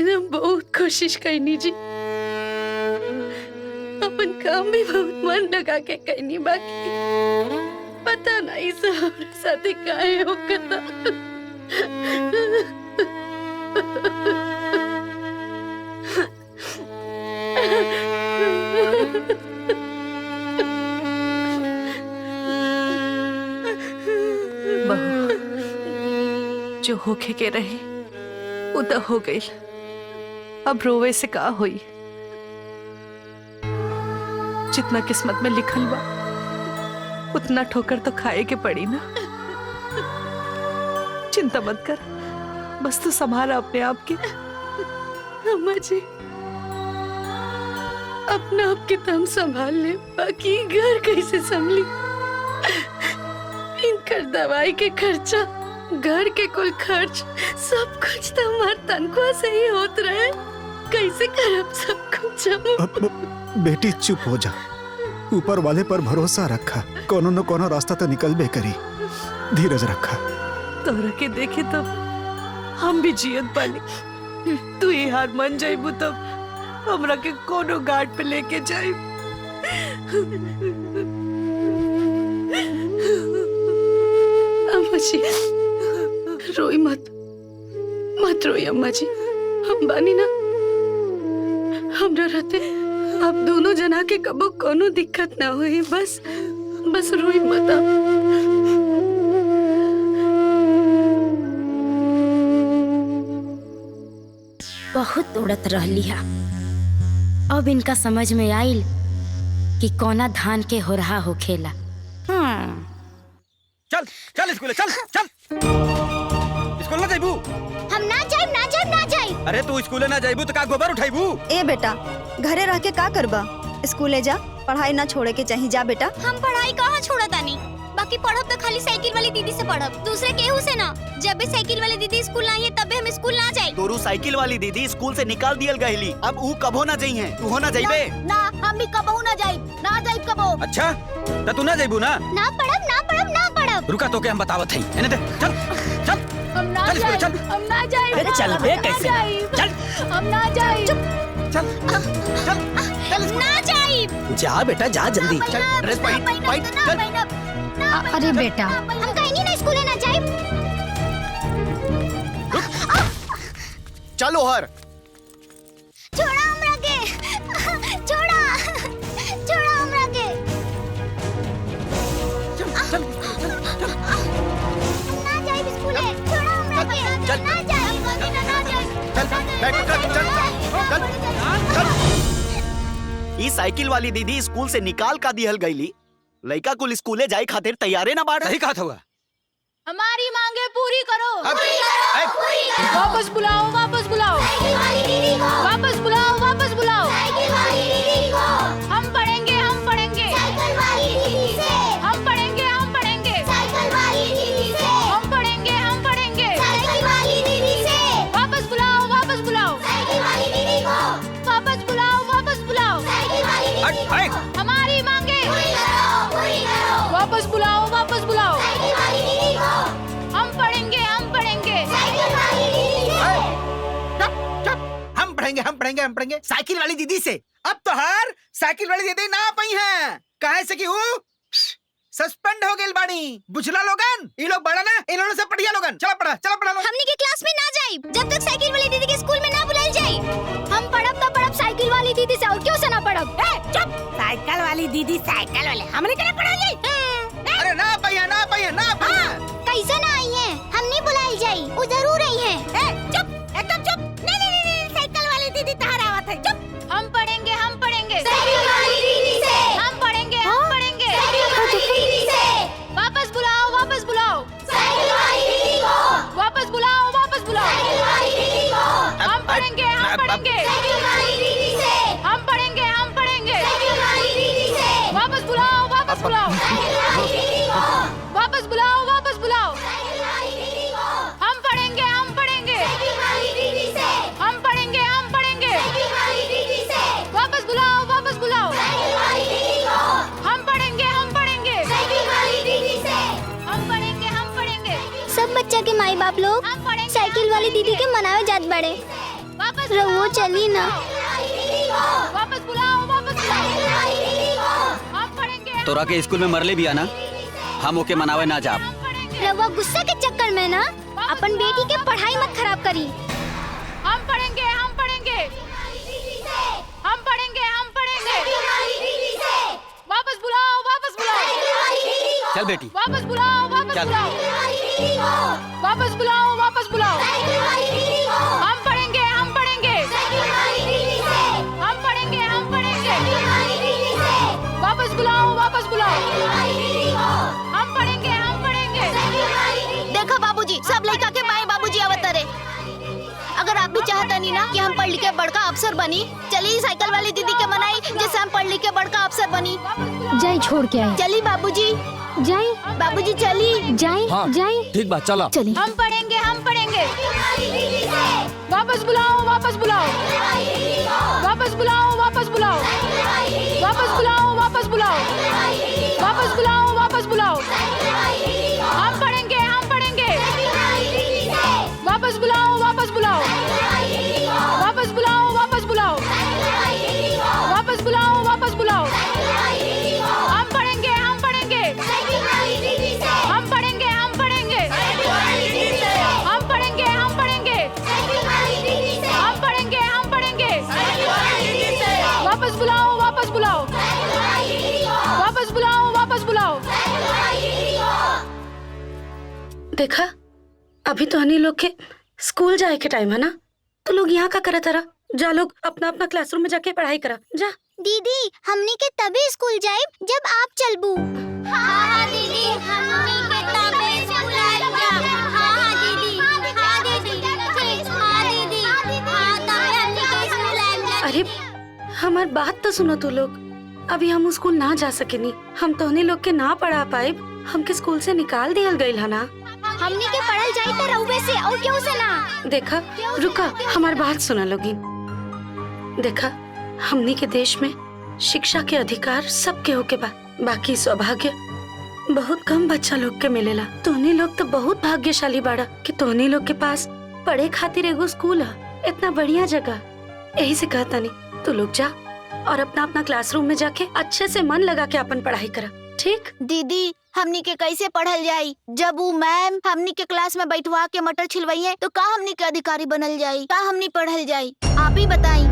हम बहुत कोशिश करनी जी, अपन काम भी बहुत मन लगा के करनी, बाकी पता नहीं सब साथे काहे होता। जो होके के रही वो तो हो गई। अब रोवे से का हुई? जितना किस्मत में लिखल बा उतना ठोकर तो खाए के पड़ी ना। चिंता मत कर, बस तू संभाला अपने आप के। अम्मा जी, अपना आप के तम संभाल ले, बाकी घर कैसे संभली? इनकर दवाई के खर्चा, घर के कुल खर्च, सब कुछ तो हमार तनख्वाह से ही होत रहे। कैसे करब सब कुछ हम? बेटी चुप हो जा, ऊपर वाले पर भरोसा रखा, कोनो न कोनो रास्ता तो निकल बे करी। धीरज रखा। तोरा के देखे तो हम भी जियत पानी। तू ये हार मन जाइबू तब हमरा के कोनो घाट पे लेके जाई। अम्मा जी रोई मत, मत रोई अम्मा जी, हम बानी ना। हमरा रहते आप दोनों जना के कबो कोनो दिक्कत ना हुई। बस बस रोई मत आप। बहुत उड़त रह लिया, अब इनका समझ में आइल कि कौना धान के हो रहा हो खेला। चल चल स्कूल चल चल। स्कूल ना जाइबू? हम ना जाइब ना जाइब ना जाइब। अरे तू स्कूल ना जाइबू तो का गोबर उठाइबू? ए बेटा, घरे रह के का करबा? स्कूले जा, पढ़ाई ना छोड़े के चाहिए। जा बेटा। हम पढ़ाई कहाँ छोड़ा तानी, बाकी पढ़ब तो खाली साइकिल वाली दीदी से पढ़ब, दूसरे केहू से ना। जब भी साइकिल वाली दीदी स्कूल आई है तब भी हम स्कूल ना जाए। तोरू साइकिल वाली दीदी स्कूल से निकाल दियल गईली, अब ऊ कबो ना जाई है। तू हो ना जाइबे? ना हम भी कबो ना जाइब, ना जाइब कबो। अच्छा तो तू ना जाइबू ना? ना पढ़ब ना पढ़ब ना पढ़ब। रुका तो के हम बतावत हई। एने दे चल चल। हम ना चल स्कूल जाइब, चल। हम ना जाइब। अरे चल बे, कैसे? चल हम ना जाइब। चल चल ना जाइब। जा बेटा जा जल्दी। चल ड्रेस पहन अरे बेटा, हम कहीं नहीं ना स्कूल ना जाइब। चलो हर। छोड़ा हमरा के, छोड़ा छोड़ा हमरा के। ना जाइब स्कूले, छोड़ा हमरा के। ना जाइब, ना जाइब। ई साइकिल वाली दीदी स्कूल से निकाल का दिहल गईली, लड़का कुल स्कूले जाए खातिर तैयारे ना बाड़। सही कहा हुआ। हमारी मांगे पूरी करो। वापस बुलाओ, वापस बुलाओ, वापस बुलाओ, वापस बुलाओ। हम पढ़ेंगे, हम पढ़ेंगे, हम पढ़ेंगे, हम पढ़ेंगे, हम पढ़ेंगे, हम पढ़ेंगे। वापस बुलाओ, वापस बुलाओ, वापस बुलाओ, वापस बुलाओ। हमारी मांगे वापस बुलाओ, वापस बुलाओ। हम पढ़ेंगे, हम पढ़ेंगे। हम पढ़ेंगे साइकिल वाली दीदी से। अब तो हर साइकिल वाली दीदी ना पाई है, काहे से कि वो सस्पेंड हो गई बाड़ी। बुझला लोगन, ये लोग बड़ा ना, इन लोगों से पढ़िया लोगन। चलो पढ़ा लो। हमनी के क्लास में ना जाई जब तक साइकिल वाली दीदी के स्कूल में ना बुलाई जाई। हम पढ़ब तो पढ़ब साइकिल वाली दीदी से, और क्यों से ना पढ़ब? चुप। साइकिल वाली दीदी साइकिल वाले हमने के पढ़ा जाई। अरे ना पाइया कैसे ना आई है? हम नहीं बुलाई जाई, वो जरूर आई है। चुप, एकदम चुप। नहीं, साइकिल वाली दीदी तहरा आवत है। चुप। हम पढ़ेंगे, हम पढ़ेंगे, साइकिल वाली दीदी से। हम पढ़ेंगे, हम पढ़ेंगे। साइकिल वाली दीदी से। वापस बुलाओ, वापस बुलाओ, साइकिल वाली दीदी को। वापस बुलाओ, वापस बुलाओ। साइकिल वाली दीदी को। हम पढ़ेंगे, हम पढ़ेंगे, साइकिल वाली दीदी से। हम पढ़ेंगे, हम पढ़ेंगे। साइकिल वाली दीदी से। वापस बुलाओ, वापस बुलाओ, साइकिल वाली दीदी को। वापस बुलाओ, वापस बुलाओ। साइकिल वाली दीदी को। हम पढ़ेंगे, हम पढ़ेंगे, साइकिल वाली दीदी से। हम पढ़ेंगे, हम पढ़ेंगे। साइकिल वाली दीदी से। वापस बुलाओ, वापस बुलाओ। साइकिल वाली दीदी को। हम पढ़ेंगे, हम पढ़ेंगे, साइकिल वाली दीदी से। हम पढ़ेंगे, हम पढ़ेंगे। सब बच्चा के माई बाप लोग साइकिल वाली दीदी के मनावे जात बड़े। वापस रहुओ चली ना। वापस बुलाओ, वापस बुलाओ। हम पढ़ेंगे। तोरा के स्कूल में मरले भी आना, हम ओके मनावे ना जाब। रहुआ गुस्सा के चक्कर में ना अपन बेटी के पढ़ाई मत खराब करी। हम पढ़ेंगे, हम पढ़ेंगे, हम पढ़ेंगे, हम पढ़ेंगे। वापस बुलाओ, वापस बुलाओ। चल बेटी। वापस बुलाओ, वापस चल। बुलाओ। वापस बुलाओ, वापस सब लड़का के माए बाबूजी आवत रे। अगर आप भी चाहता नहीं ना कि हम पढ़ लिख के बड़का अफसर बनी, चलिए साइकिल वाली दीदी के मनाई जैसे हम पढ़ लिख के बड़का अफसर बनी। जाई छोड़ के आई। चली बाबूजी, जाई बाबूजी चली। जाई जाई ठीक बात चला। चली। हम पढ़ेंगे, हम पढ़ेंगे। वापस बुलाओ, वापस बुलाओ, वापस बुलाओ, वापस बुलाओ, वापस बुलाओ, वापस बुलाओ, वापस बुलाओ, वापस बुलाओ। हम पढ़ेंगे, हम पढ़ेंगे। वापस बुलाओ, वापस बुलाओ, वापस बुलाओ, वापस बुलाओ, वापस बुलाओ, वापस बुलाओ। हम पढ़ेंगे, हम पढ़ेंगे। हम पढ़ेंगे, हम पढ़ेंगे। हम पढ़ेंगे, हम पढ़ेंगे। हम पढ़ेंगे, हम पढ़ेंगे। वापस बुलाओ, वापस बुलाओ, वापस बुलाओ, वापस बुलाओ। देखा, अभी तो हनी लोग के स्कूल जाए के टाइम है ना, तो लोग यहाँ का करा तारा। जा लोग अपना अपना क्लासरूम में जाके पढ़ाई करा जा। दीदी हमनी के तभी स्कूल जाए जब आप चलबू। हाँ दीदी, हमनी के तभी स्कूल जाए। हाँ दीदी, हाँ दीदी, हाँ दीदी, हाँ तभी हमनी के स्कूल जाए। अरे हमार बात तो सुनो तू लोग। अभी हम स्कूल ना जा सकेनी, हम तो हनी लोग के ना पढ़ा पाए, हमके स्कूल से निकाल दियल गईल है ना। हमनी के पढ़ल जाए तो रउवे से और क्यों से ना। देखा, रुका, हमारी बात सुना लोगी। देखा, हमनी के देश में शिक्षा के अधिकार सबके होके बा, बाकी सौभाग्य बहुत कम बच्चा लोग के मिलेला। तोहनी लोग तो बहुत भाग्यशाली बाड़ा कि तोहनी लोग के पास पढ़े खातिर एगो स्कूल है, इतना बढ़िया जगह। यही से कहता नहीं, तू लोग जा और अपना अपना क्लासरूम में जाके अच्छे से मन लगा के अपन पढ़ाई करा, ठीक? दीदी हमनी के कैसे पढ़ल जाई? जब वो मैम हमनी के क्लास में बैठवा के मटर छिलवाई है तो का हमनी के अधिकारी बनल जाई? का हमनी पढ़ल जाई? आप ही बताई।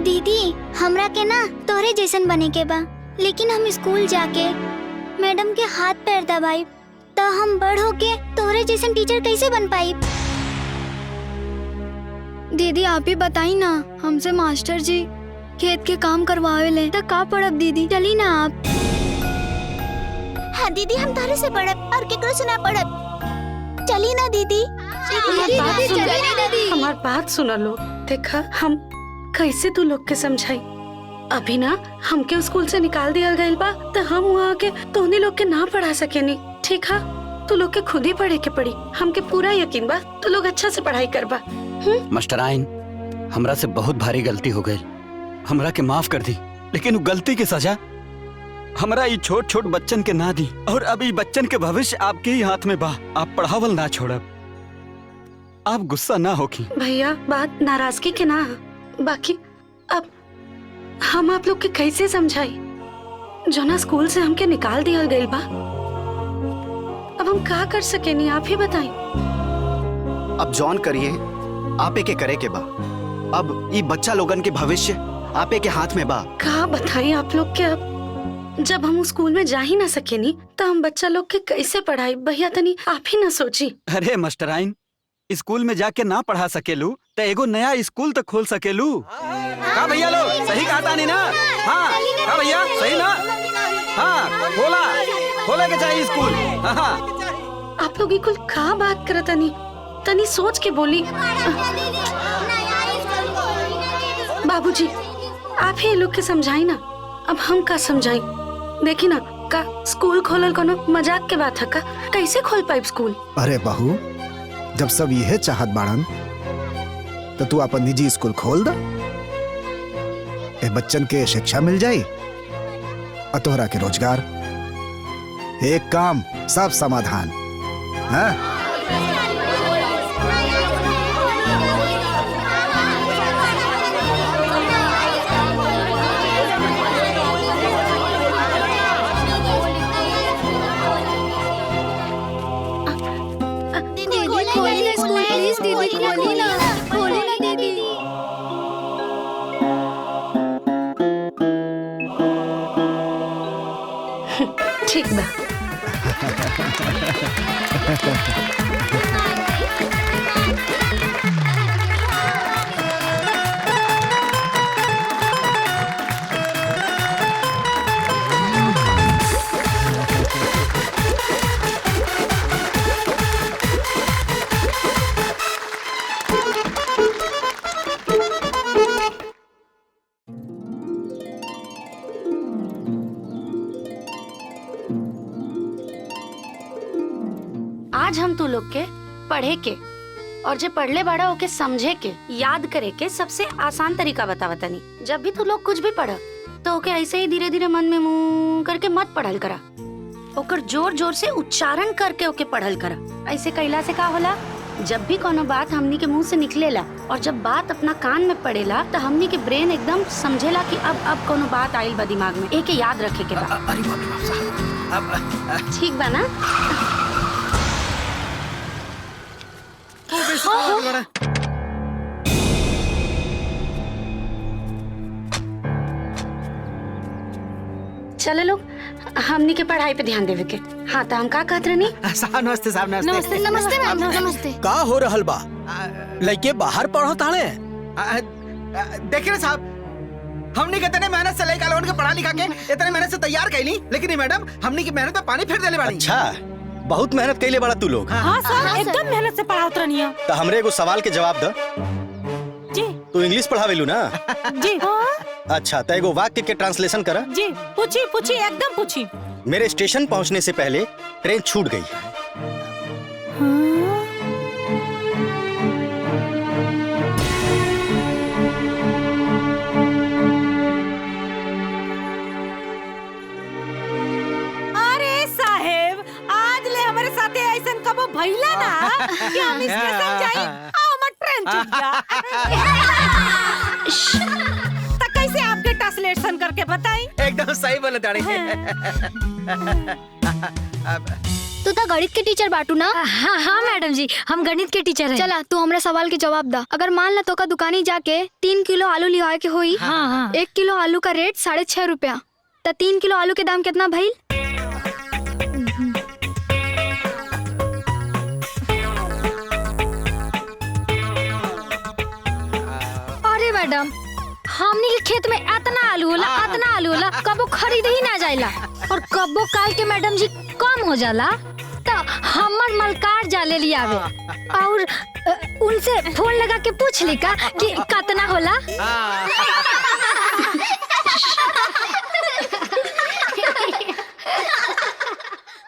दीदी हमरा के ना तोरे जैसन बने के बा, लेकिन हम स्कूल जाके मैडम के हाथ पैर दबाई तो हम बड़ होके तोरे जैसन टीचर कैसे बन पाई? दीदी आप ही बताई ना, हमसे मास्टर जी खेत के काम करवावे ले तो का पढ़ब दीदी? चली ना आप। हाँ दीदी, हम तारे से पढ़ब और केकरो से ना पढ़ब। चली ना दीदी। हमार बात सुना लो। देखा, हम कैसे तू लोग के समझाई? अभी ना हमके स्कूल से निकाल दिया गइल बा तो हम वहाँ के तोहनी लोग के ना पढ़ा सकेनी, ठीक है? तू लोग के खुद ही पढ़े के पड़ी। हमके पूरा यकीन बा तू लोग अच्छा से पढ़ाई करबा। मास्टराइन, हमरा से बहुत भारी गलती हो गई, हमरा के माफ कर दी, लेकिन वो गलती की सजा हमरा ये छोट छोट बच्चन के ना दी। और अब ये बच्चन के भविष्य आपके ही हाथ में बा, आप पढ़ावल ना छोड़ब। आप गुस्सा ना होखी। भैया, बात नाराजगी के ना, बाकी अब हम आप लोग के कैसे समझाई? जो ना स्कूल से हमके निकाल दिया गइल बा, अब हम का कर सकेनी? आप ही बताई। अब जॉन करिए, आपे के करे के बा। अब ये बच्चा लोगन के भविष्य आपे के हाथ में बा। का बताई आप लोग के? अब जब हम स्कूल में जा ही ना सकेनी तो हम बच्चा लोग के कैसे पढ़ाई? भैया तनी आप ही ना सोची। अरे मास्टराइन, स्कूल में जाके ना पढ़ा सकेलू तो एगो नया स्कूल तो खोल सकेलू। का भैया लोग सही कहा नहीं ना? हाँ का भैया सही ना? हाँ खोला के चाहिए स्कूल। हाँ आप लोग कुल का बात करत तनी? तनी सोच के बोली। बाबूजी, आप ही लोग के समझाई ना, अब हम का समझाई? देखी ना, का स्कूल खोलल कोनो मजाक के बात है का? कैसे खोल पाइब स्कूल? अरे बहू, जब सब यह चाहत बाड़न तो तू अपन निजी स्कूल खोल दा। ए बच्चन के शिक्षा मिल जाई और तोहरा के रोजगार। एक काम सब समाधान। हाँ? ठीक बा। तू लोग के पढ़े के और जे पढ़ले बड़ा ओके समझे के याद करे के सबसे आसान तरीका बतावा तनी। जब भी तू लोग कुछ भी पढ़ तो ओके ऐसे ही धीरे धीरे मन में मुंह करके मत पढ़ल करा, ओकर जोर जोर से उच्चारण करके ओके पढ़ल करा। ऐसे कैला से का होला, जब भी कोनो बात हमनी के मुंह से निकलेला और जब बात अपना कान में पड़ेला तो हमनी के ब्रेन एकदम समझेला कि अब कोनो बात आइल बा दिमाग में, एके याद रखे के बा। अरे बाप रे साहब, ठीक बा ना? चले लोग हमनी के पढ़ाई पे ध्यान देवे के। हाँ तो हम का कहत रहनी? साहब नमस्ते, साहब नमस्ते। नमस्ते नमस्ते मैम, नमस्ते। का हो रहल बा? लइके बाहर पढ़ो ताणे? देखिए साहब, हमने कितने मेहनत से लइका लोगन के पढ़ा लिखा के इतने मेहनत से तैयार कैली, लेकिन मैडम हमने की मेहनत पे पानी फेर देले बाड़ी। अच्छा, बहुत मेहनत कैले बड़ा तू लोग। हाँ सर, एकदम मेहनत से पढ़ावत रहनी है। तो हमरे एगो सवाल के जवाब द। जी। तू इंग्लिश पढ़ावेलू ना? जी। अच्छा, तो एगो वाक्य के ट्रांसलेशन करा। जी, पूछी पूछी, एकदम पूछी। मेरे स्टेशन पहुंचने से पहले ट्रेन छूट गई। अरे साहेब, आज ले हमारे साथे ऐसन कबो भइला ना कि हम स्टेशन जाई और मत ट्रेन छूट जा। तो कैसे आपके ट्रांसलेशन करके बताई? एकदम सही बोले ताड़ी। तू तो गणित के टीचर बाटू ना? हाँ हाँ मैडम जी, हम गणित के टीचर हैं। चला तू हमरा सवाल के जवाब दा। अगर मान ला तो का दुकानी जाके 3 किलो आलू लिवाए के होई। हाँ, हाँ। 1 किलो आलू का रेट 6.5 रुपया, तो 3 किलो आलू के दाम कितना भइल? अरे मैडम, हमनी के खेत में इतना आलू होला, इतना आलू होला, कबो खरीद ही ना जाइला और कबो काल के मैडम जी कम हो जाला तो हमर मलकार जाले लियावे और उनसे फोन लगा के पूछ ली का कि कितना होला।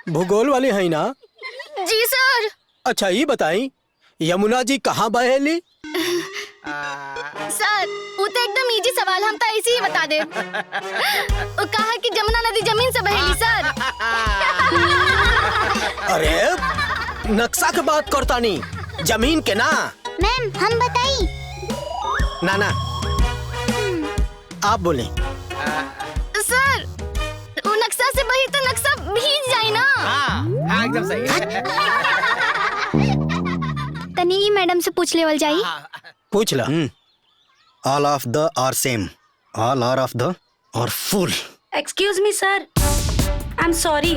भूगोल वाले हैं ना? जी सर। अच्छा ये बताई, यमुना जी कहाँ बहेली? सर वो तो एकदम इजी सवाल, हम तो ऐसे ही बता दे। वो कहा कि जमुना नदी जमीन से बहेली सर। अरे नक्शा के बात करता नहीं, जमीन के ना। मैम हम बताई। ना ना आप बोले। सर वो नक्शा से बही तो नक्शा भीज जाए ना। हाँ एकदम सही है। तनी मैडम से पूछ लेवल जाई। पूछ ला। All of the are same. All are of the are full. Excuse me, sir. I'm sorry,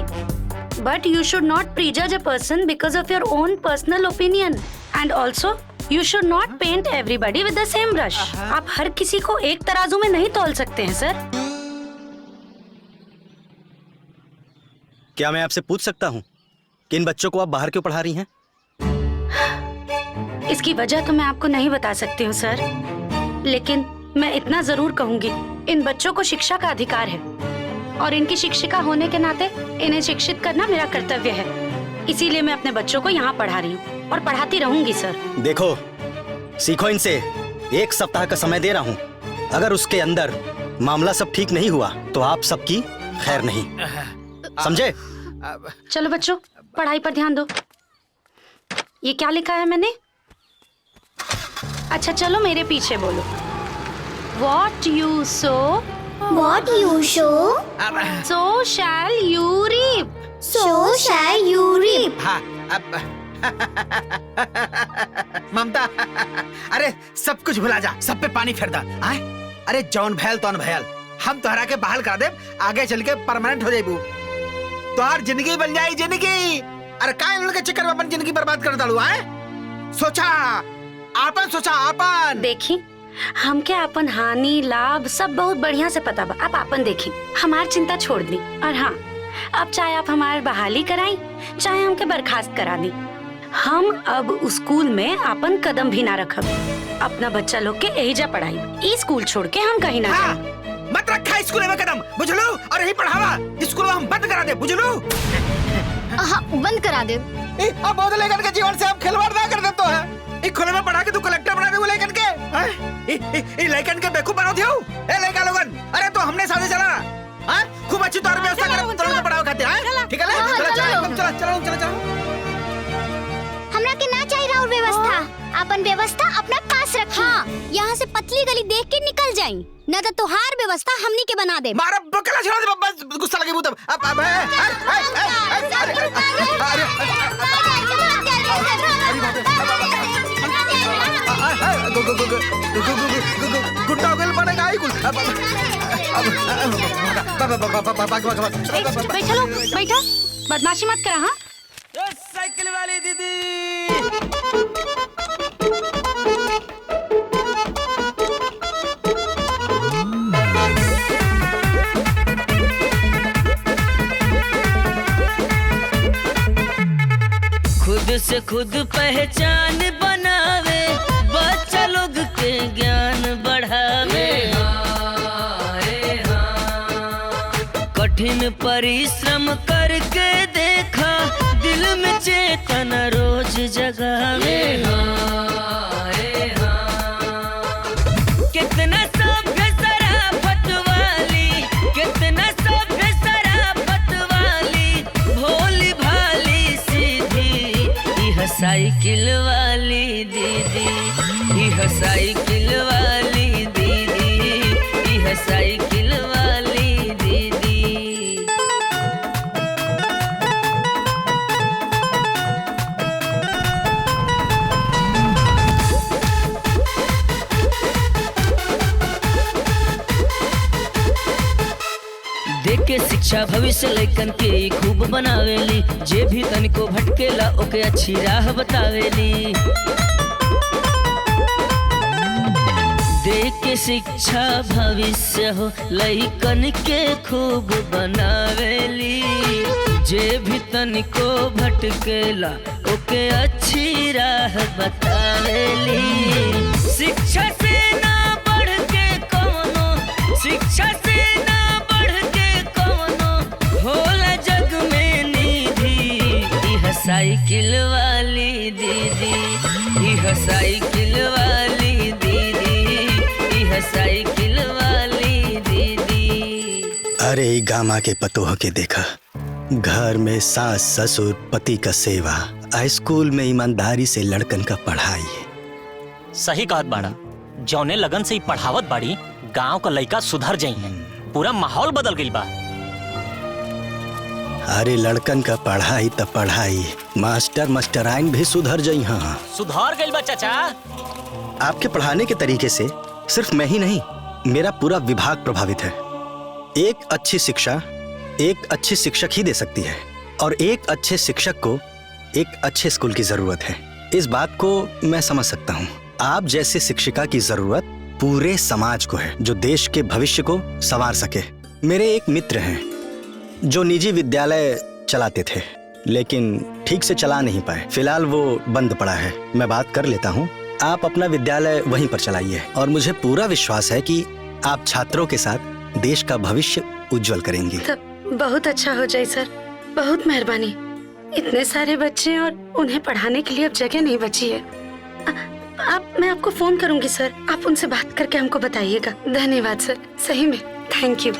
but you should not prejudge a person because of your own personal opinion. And also, you should not paint everybody with the same brush. आप हर किसी को एक तराजू में नहीं तौल सकते हैं, सर। क्या मैं आपसे पूछ सकता हूँ कि इन बच्चों को आप बाहर क्यों पढ़ा रही हैं? इसकी वजह तो मैं आपको नहीं बता सकती हूँ सर, लेकिन मैं इतना जरूर कहूँगी, इन बच्चों को शिक्षा का अधिकार है और इनकी शिक्षिका होने के नाते इन्हें शिक्षित करना मेरा कर्तव्य है। इसीलिए मैं अपने बच्चों को यहाँ पढ़ा रही हूँ और पढ़ाती रहूंगी सर। देखो, सीखो इनसे। 1 सप्ताह का समय दे रहा हूँ, अगर उसके अंदर मामला सब ठीक नहीं हुआ तो आप सबकी खैर नहीं, समझे? चलो बच्चों, पढ़ाई पर ध्यान दो। ये क्या लिखा है मैंने? अच्छा चलो मेरे पीछे बोलो। What you sow, What you sow, so shall you reap. so shall you reap. हाँ ममता, अरे सब कुछ भुला जा, सब पे पानी फेर दा। आए? अरे जौन भैल तौन भैल, हम तोहरा के बहाल करा दे, आगे चल के परमानेंट हो जाइबू, तोहार जिंदगी बन जाई जिंदगी। अरे काहे लड़के चक्कर में अपन जिंदगी बर्बाद कर डालू? आए? सोचा आपन, सोचा आपन। देखी, हमके अपन हानि लाभ सब बहुत बढ़िया से पता बा। आप आपन देखी, हमार चिंता छोड़ दी। और हाँ, अब चाहे आप हमार बहाली कराई, चाहे हमके बर्खास्त करा दी, हम अब स्कूल में अपन कदम भी ना रखब। अपना बच्चा लोग के एहिजा पढ़ाई, ई स्कूल छोड़ के हम कहीं ना जाएं। मत रखा स्कूल में कदम, बुझलू? और यही पढ़ावा स्कूल में हम बंद करा दे, बुझलू? हाँ बंद करा दे। अब बहुत लेकर के जीवन से आप खिलवाड़ ना कर दे तो है। एक खुले में पढ़ा के तू कलेक्टर बना दे वो लेकर के लेकर के बेवकूफ बना दियो। ए लड़का लोगन, अरे तो हमने साथे चला खूब अच्छी तौर व्यवस्था कर तुरंत पढ़ाओ खाते हैं। ठीक है चलो चलो चलो चलो। हमरा के ना चाहिए राउर व्यवस्था, अपन व्यवस्था अपना पास रखी। हाँ, यहाँ से पतली गली देख के निकल जाई, न तो तुहार व्यवस्था हमनी के बना दे। मारा बकला छोड़ दे, बस गुस्सा लगे मुझे। अब गुंडा हो गया बनेगा आई कुल। बैठो लो, बैठो, बदमाशी मत करा। हाँ साइकिल वाली दीदी। खुद से खुद पहचान बनावे, बच्चा लोग के ज्ञान बढ़ावे। कठिन परिश्रम करके देखा, दिल में चेतना रोज जगावे। कितना सभ्य शराफत वाली, कितना सभ्य शराफत वाली, भोली भाली सीधी, यह साइकिल वाली दीदी, यह साइकिल वाली दीदी, यह साइकिल वाली दीदी। देके शिक्षा भविष्य लइकन के खूब बनावेली, जे भी तनिको भटकेला ओके अच्छी राह बतावेली। देके शिक्षा भविष्य हो लइकन के खूब बनावेली, जे भी तनिको भटकेला ओके अच्छी राह बतावेली। शिक्षा से ना बढ़ के कौनो, शिक्षा से ना बढ़ के कौनो होला जग में निधि, यह साइकिल वाली दीदी, यह साइकिल वाली दीदी, यह साइकिल वाली दीदी। अरे गामा के पतोह के देखा, घर में सास ससुर पति का सेवा, स्कूल में ईमानदारी से लड़कन का पढ़ाई। सही कहत बाड़ा, जौने लगन से ही पढ़ावत बाड़ी, गांव का लड़का सुधर जाई है, पूरा माहौल बदल गई बा। अरे लड़कन का पढ़ाई तब पढ़ाई, मास्टर मास्टराइन भी सुधर जाई। हाँ सुधर गई बा चाचा। आपके पढ़ाने के तरीके से सिर्फ मैं ही नहीं, मेरा पूरा विभाग प्रभावित है। एक अच्छी शिक्षा एक अच्छे शिक्षक ही दे सकती है, और एक अच्छे शिक्षक को एक अच्छे स्कूल की जरूरत है। इस बात को मैं समझ सकता हूँ। आप जैसे शिक्षिका की जरूरत पूरे समाज को है, जो देश के भविष्य को संवार सके। मेरे एक मित्र हैं जो निजी विद्यालय चलाते थे, लेकिन ठीक से चला नहीं पाए। फिलहाल वो बंद पड़ा है। मैं बात कर लेता हूँ, आप अपना विद्यालय वहीं पर चलाइए, और मुझे पूरा विश्वास है कि आप छात्रों के साथ देश का भविष्य उज्जवल करेंगी। बहुत अच्छा हो जाए सर, बहुत मेहरबानी। इतने सारे बच्चे और उन्हें पढ़ाने के लिए अब जगह नहीं बची है। मैं आपको फोन करूंगी सर, आप उनसे बात करके हमको बताइएगा। धन्यवाद सर, सही में थैंक यू।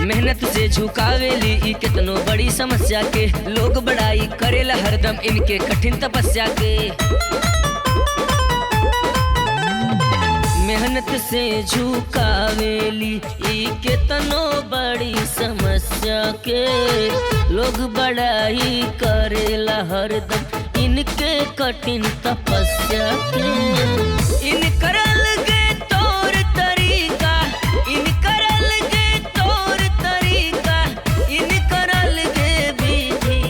मेहनत से झुकावेली ई कितनो बड़ी समस्या के, लोग बड़ाई करेला हरदम इनके कठिन तपस्या के। मेहनत से झुकावेली ई कितनो बड़ी समस्या के, लोग बड़ाई करेला हरदम इनके कठिन तपस्या के। इन करल के तौर तरीका, इन करल के तौर तरीका, इन करल के विधि,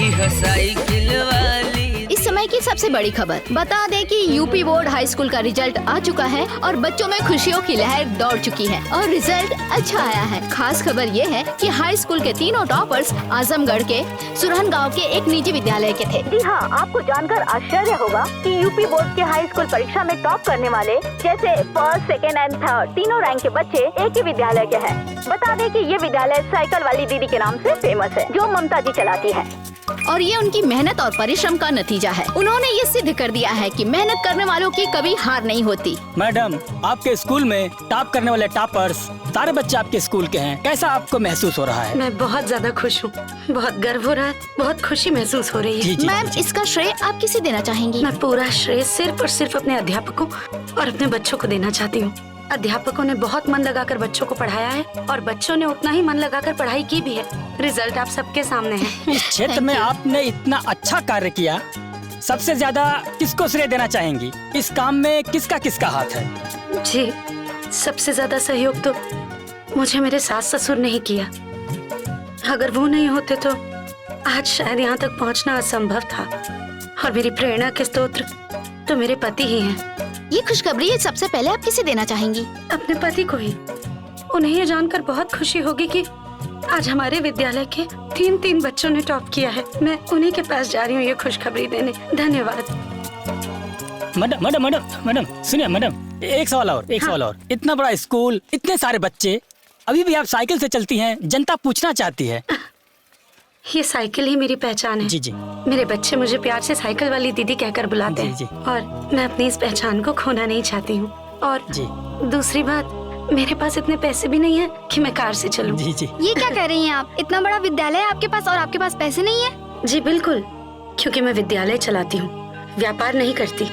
यह साइकिल वाली। इस समय की सबसे सबसे बड़ी खबर बता दें कि यूपी बोर्ड हाई स्कूल का रिजल्ट आ चुका है और बच्चों में खुशियों की लहर दौड़ चुकी है और रिजल्ट अच्छा आया है। खास खबर ये है कि हाई स्कूल के तीनों टॉपर्स आजमगढ़ के सुरहन गांव के एक निजी विद्यालय के थे। जी हाँ, आपको जानकर आश्चर्य होगा कि यूपी बोर्ड के हाई स्कूल परीक्षा में टॉप करने वाले जैसे फर्स्ट, सेकेंड एंड थर्ड तीनों रैंक के बच्चे एक ही विद्यालय के हैं। बता दें कि ये विद्यालय साइकिल वाली दीदी के नाम से फेमस है, जो ममता जी चलाती है। और ये उनकी मेहनत और परिश्रम का नतीजा है। उन्होंने ये सिद्ध कर दिया है कि मेहनत करने वालों की कभी हार नहीं होती। मैडम, आपके स्कूल में टॉप करने वाले टॉपर्स सारे बच्चे आपके स्कूल के हैं। कैसा आपको महसूस हो रहा है? मैं बहुत ज्यादा खुश हूँ, बहुत गर्व हो रहा है, बहुत खुशी महसूस हो रही है। मैम, इसका श्रेय आप किसे देना चाहेंगी? मैं पूरा श्रेय सिर्फ और सिर्फ अपने अध्यापकों और अपने बच्चों को देना चाहती हूँ। अध्यापकों ने बहुत मन लगाकर बच्चों को पढ़ाया है और बच्चों ने उतना ही मन लगाकर पढ़ाई की भी है। रिजल्ट आप सबके सामने है। इस क्षेत्र में आपने इतना अच्छा कार्य किया, सबसे ज्यादा किसको श्रेय देना चाहेंगी? इस काम में किसका किसका हाथ है? जी, सबसे ज्यादा सहयोग तो मुझे मेरे सास ससुर ने ही किया। अगर वो नहीं होते तो आज शायद यहाँ तक पहुँचना असंभव था। और मेरी प्रेरणा के स्रोत तो मेरे पति ही हैं। ये खुशखबरी सबसे पहले आप किसे देना चाहेंगी? अपने पति को ही। उन्हें ये जानकर बहुत खुशी होगी कि आज हमारे विद्यालय के 3 बच्चों ने टॉप किया है। मैं उन्हीं के पास जा रही हूँ ये खुशखबरी देने। धन्यवाद। मैडम सुनिए मैडम, एक सवाल और। इतना बड़ा स्कूल, इतने सारे बच्चे, अभी भी आप साइकिल से चलती हैं। जनता पूछना चाहती है। ये साइकिल ही मेरी पहचान है। जी। मेरे बच्चे मुझे प्यार से साइकिल वाली दीदी कहकर बुलाते हैं और मैं अपनी इस पहचान को खोना नहीं चाहती हूँ। और दूसरी बात, मेरे पास इतने पैसे भी नहीं है कि मैं कार से चलूं। जी। ये क्या कह रही हैं आप? इतना बड़ा विद्यालय है आपके पास और आपके पास पैसे नहीं है? जी बिल्कुल, क्योंकि मैं विद्यालय चलाती हूँ, व्यापार नहीं करती।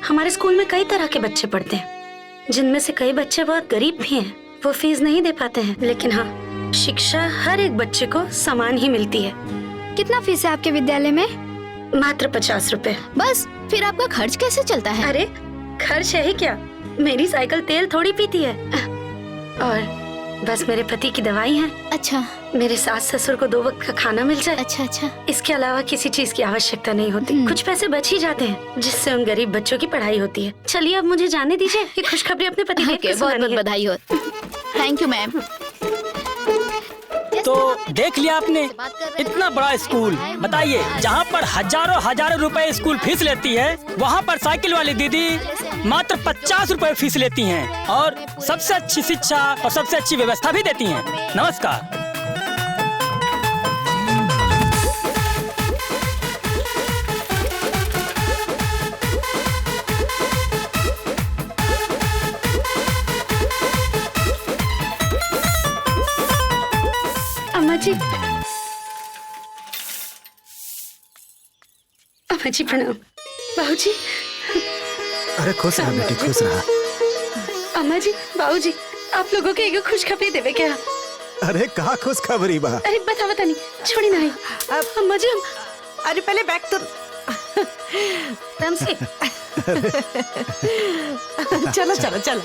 हमारे स्कूल में कई तरह के बच्चे पढ़ते हैं, जिनमें से कई बच्चे बहुत गरीब भी हैं। वो फीस नहीं दे पाते हैं, लेकिन हाँ, शिक्षा हर एक बच्चे को समान ही मिलती है। कितना फीस है आपके विद्यालय में? मात्र 50 रुपए। बस? फिर आपका खर्च कैसे चलता है? अरे खर्च है ही क्या, मेरी साइकिल तेल थोड़ी पीती है। और बस मेरे पति की दवाई है। अच्छा। मेरे सास ससुर को 2 वक्त का खाना मिल जाए। अच्छा। इसके अलावा किसी चीज की आवश्यकता नहीं होती। कुछ पैसे बच ही जाते हैं, जिससे उन गरीब बच्चों की पढ़ाई होती है। चलिए अब मुझे जाने दीजिए। ये खुशखबरी अपने पति देव को सुनानी है। बहुत बधाई हो। Thank you ma'am. तो देख लिया आपने, इतना बड़ा स्कूल, बताइए, जहाँ पर हजारों रुपए स्कूल फीस लेती है, वहाँ पर साइकिल वाली दीदी मात्र 50 रुपए फीस लेती हैं और सबसे अच्छी शिक्षा और सबसे अच्छी व्यवस्था भी देती हैं। नमस्कार। अम्मा जी प्रणाम। बाबूजी। अरे खुश रहा बेटी, खुश रहा। अम्मा जी, बाबूजी, आप लोगों के एगो खुशखबरी देवे क्या? अरे कहा खुशखबरी बा? अरे बता नहीं, छोड़ी नहीं। अम्मा जी, अरे पहले बैग तो राम से। चलो।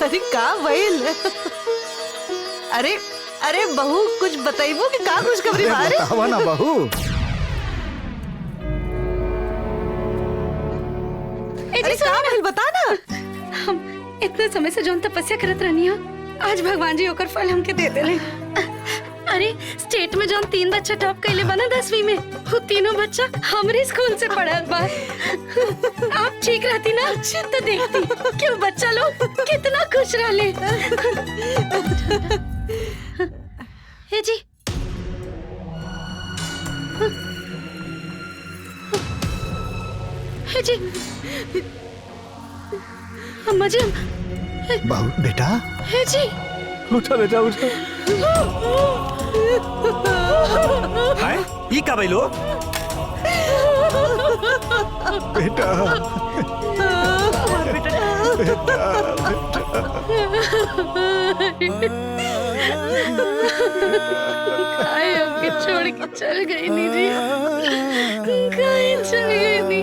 अरे का भइल? अरे बहू, कुछ बताइबो कि का खुशखबरी बा? अरे बतावा ना बहू। अरे का बता ना। हम इतने समय से जोन तपस्या करत रहनी हो, आज भगवान जी ओकर फल हमके दे देले। अरे स्टेट में जोन 3 बच्चा टॉप कैले बना 10वीं में, वो तीनों बच्चा हमरे स्कूल से पढ़त बा। आप ठीक रहती ना तो देखती क्यों बच्चा लोग कितना खुश रहले। हे जी, हे जी, अम्मा जी। बहू बेटा। हे जी, उठा बेटा, उठा। हाय, ये का बैलो? बेटा। काय हमके छोड़ के चल गई दीदी, काय चल गई दी।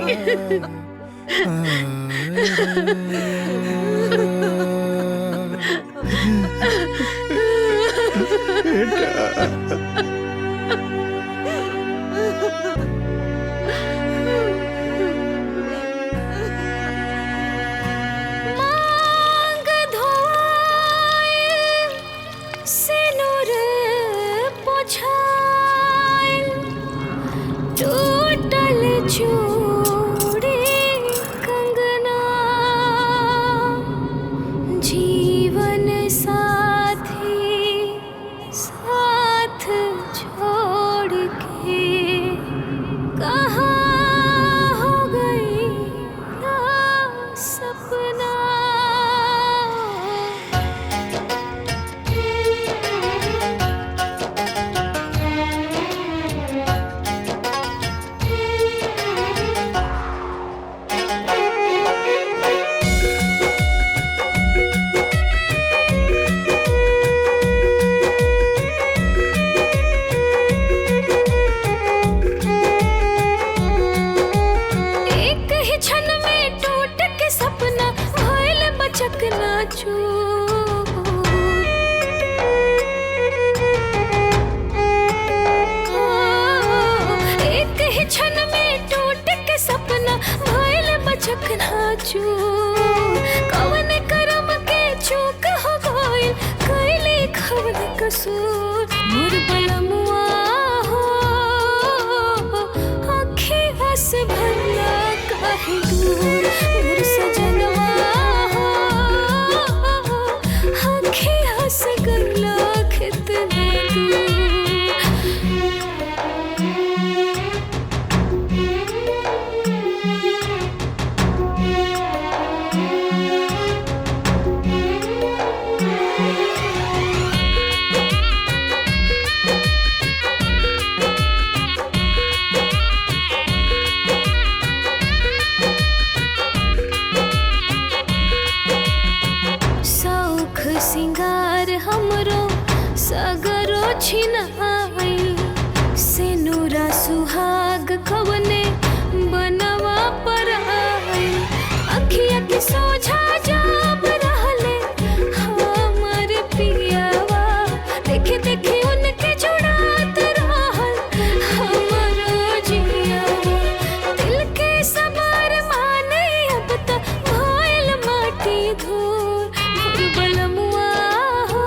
चकना चूर कवन करम के चूक हो गइल कैली खवन कसूर मोर बलमुआ हो अखिया से भरला काहे दूर मोर सजनवा हो अखिया से गइला कितना दूर। सौख सिंगार हमरो सगरो छिनाइल सेनुरा सुहाग कवने बनवा पर आइल अखिया की सोझा जाब रहले हमर पियावा देखे देखे उनके जुड़ात रहल हमरो जियावा दिल के सबर माने अब त भइल माटी धूल मोर बलमुआ हो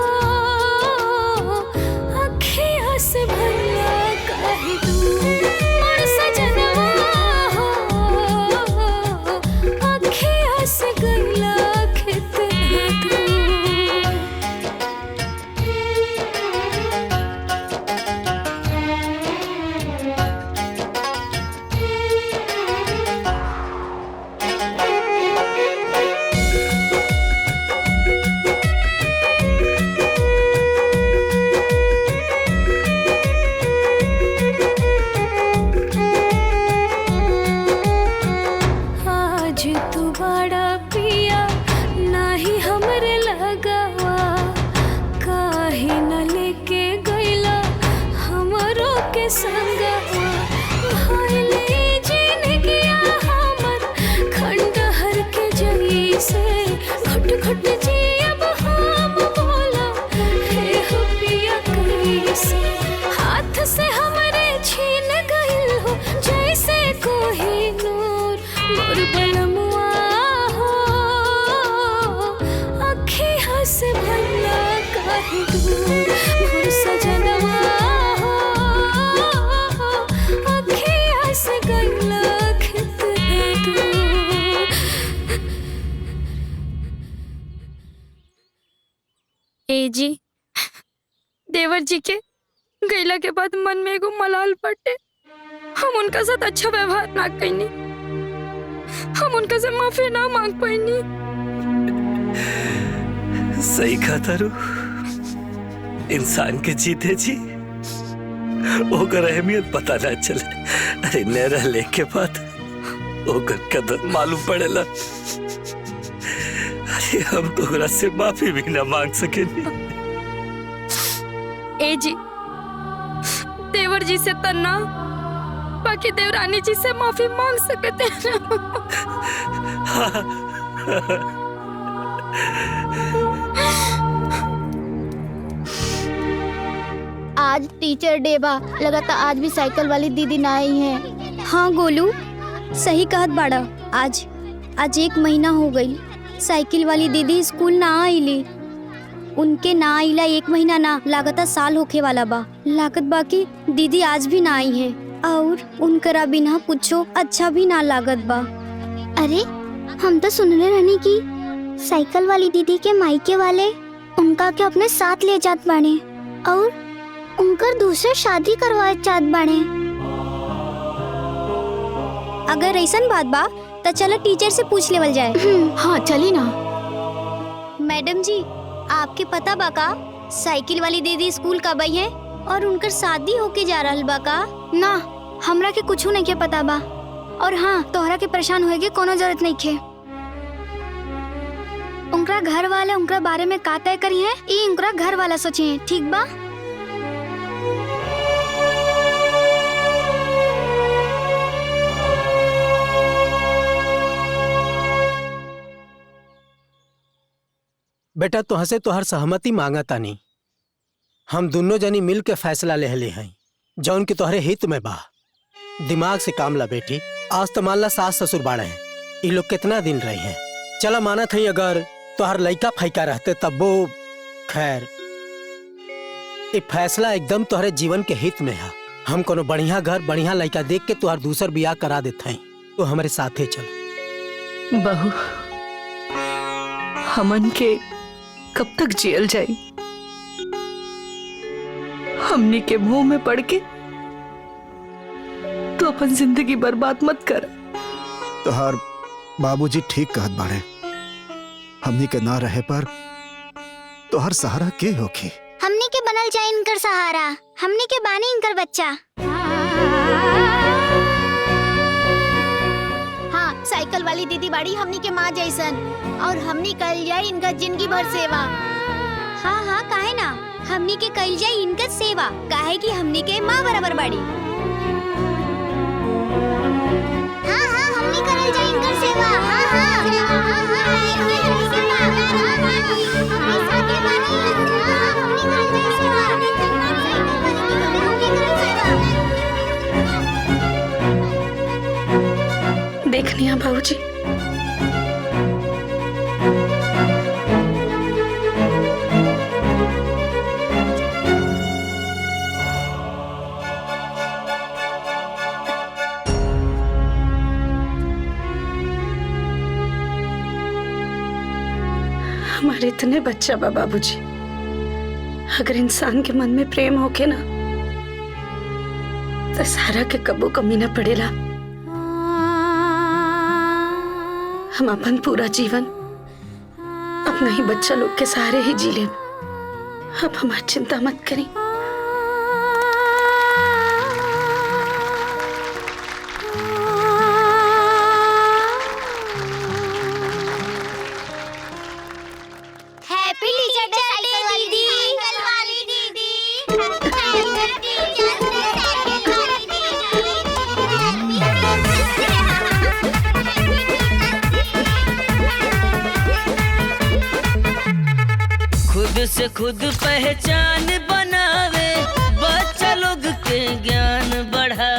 अखिया से भरला काहे दूर मोर सजनवा हो अखिया से गइला कितना दूर। आज तू बड़ा पिया नाही हमरे लगावा काहे न लेके गइला हमरो के संगवा भइले जिंदगिया हमर खंडहर के जइसे घुट घुट जियब हम बोला हे हो पिया कैसे हाथ से हमरे छीन गइल हो जैसे कोहिनूर मोर बलमुआ हो अखिया से भरला काहे दूर मोर सजनवा हो अखिया से गइला कितना दूर। ए जी देवर जी के गैला के बाद मन में एगो मलाल पटे हम उनका साथ अच्छा व्यवहार ना कैनी हम उनका से माफी ना मांग पाईनी। सही कहा तारू इंसान के जीते जी ओकर अहमियत पता ना चले अरे न रहले के बाद ओकर कदर मालूम पड़ेला अरे हम तोहरा से माफी भी ना मांग सकेनी। ए जी देवर जी से तन्ना बाकी देवरानी जी से माफी मांग सकते हैं आज टीचर डे बा लगता आज भी साइकिल वाली दीदी ना आई है। हाँ गोलू सही कहत बाड़ा आज 1 महीना हो गई साइकिल वाली दीदी स्कूल ना आईली उनके ना आइला 1 महीना ना लागता साल होखे वाला बा लागत बाकी दीदी आज भी ना आई है और उनकरा बिना पूछो अच्छा भी ना लागत बा। अरे हम तो सुनले रहनी की साइकिल वाली दीदी के मायके वाले उनका के अपने साथ ले जात बाने और उनकर दूसरे शादी करवाए चाहत बाने। अगर ऐसन बात बा तो चलो टीचर से पूछ लेवल जाए। हाँ चली ना। मैडम जी आपके पता बा का साइकिल वाली दीदी स्कूल कब आई है और उनकर शादी होके जा रहल बा का? ना हमरा के कुछ नहीं के पता बा और हाँ तोहरा के परेशान होए के कोनो जरूरत नहीं खे। उनका घर वाले उनका बारे में का तय करी है ये उनका घर वाला सोचे है ठीक बा। बेटा तुह से तोहर सहमति मांगा तानी हम दोनों जनी मिल के फैसला ले हले हैं जौन की तोहरे हित में बा। दिमाग से काम ला बेटी आज तो मान ला सास ससुर बाड़े हैं ये लोग कितना दिन रही हैं। चला माना थी अगर तोहर लइका फैका रहते तब वो खैर ये फैसला एकदम तोहरे जीवन के हित में है। हम कोनो बढ़िया घर बढ़िया लइका देख के तोहर दूसर बियाह करा देते हैं। तो हमारे साथे चल। बहू हमन के कब तक जेल जाई? हमनी के मुंह में पड़ के तो अपन जिंदगी बर्बाद मत कर। तोहार बाबूजी ठीक कहत बाड़े, हमनी के ना रहे पर तोहर सहारा के होखी। हमनी के बनल जाए इनकर सहारा, हमनी के बानी इनकर बच्चा। हाँ, साइकिल वाली दीदी बाड़ी हमनी के माँ जैसन, और हमनी कल जाए इनका जिंदगी भर सेवा। हाँ हाँ, काहे ना, हमनी के कल जाए इनकर सेवा, काहे कि हमनी के माँ बराबर बाड़ी। हाँ हाँ, हमनी करल जाए इनकर सेवा। हाँ हाँ, देख लिया बाबूजी, हमारे इतने बच्चा बा बाबूजी, अगर इंसान के मन में प्रेम होके ना तो सारा के कबो कमी ना पड़ेला। हम अपन पूरा जीवन अपना ही बच्चा लोग के सहारे ही जी ले। अब हमारी चिंता मत करें। हैप्पी टीचर डे दीदी। खुद से खुद पहचान बनावे, बच्चा लोग के ज्ञान बढ़ावे।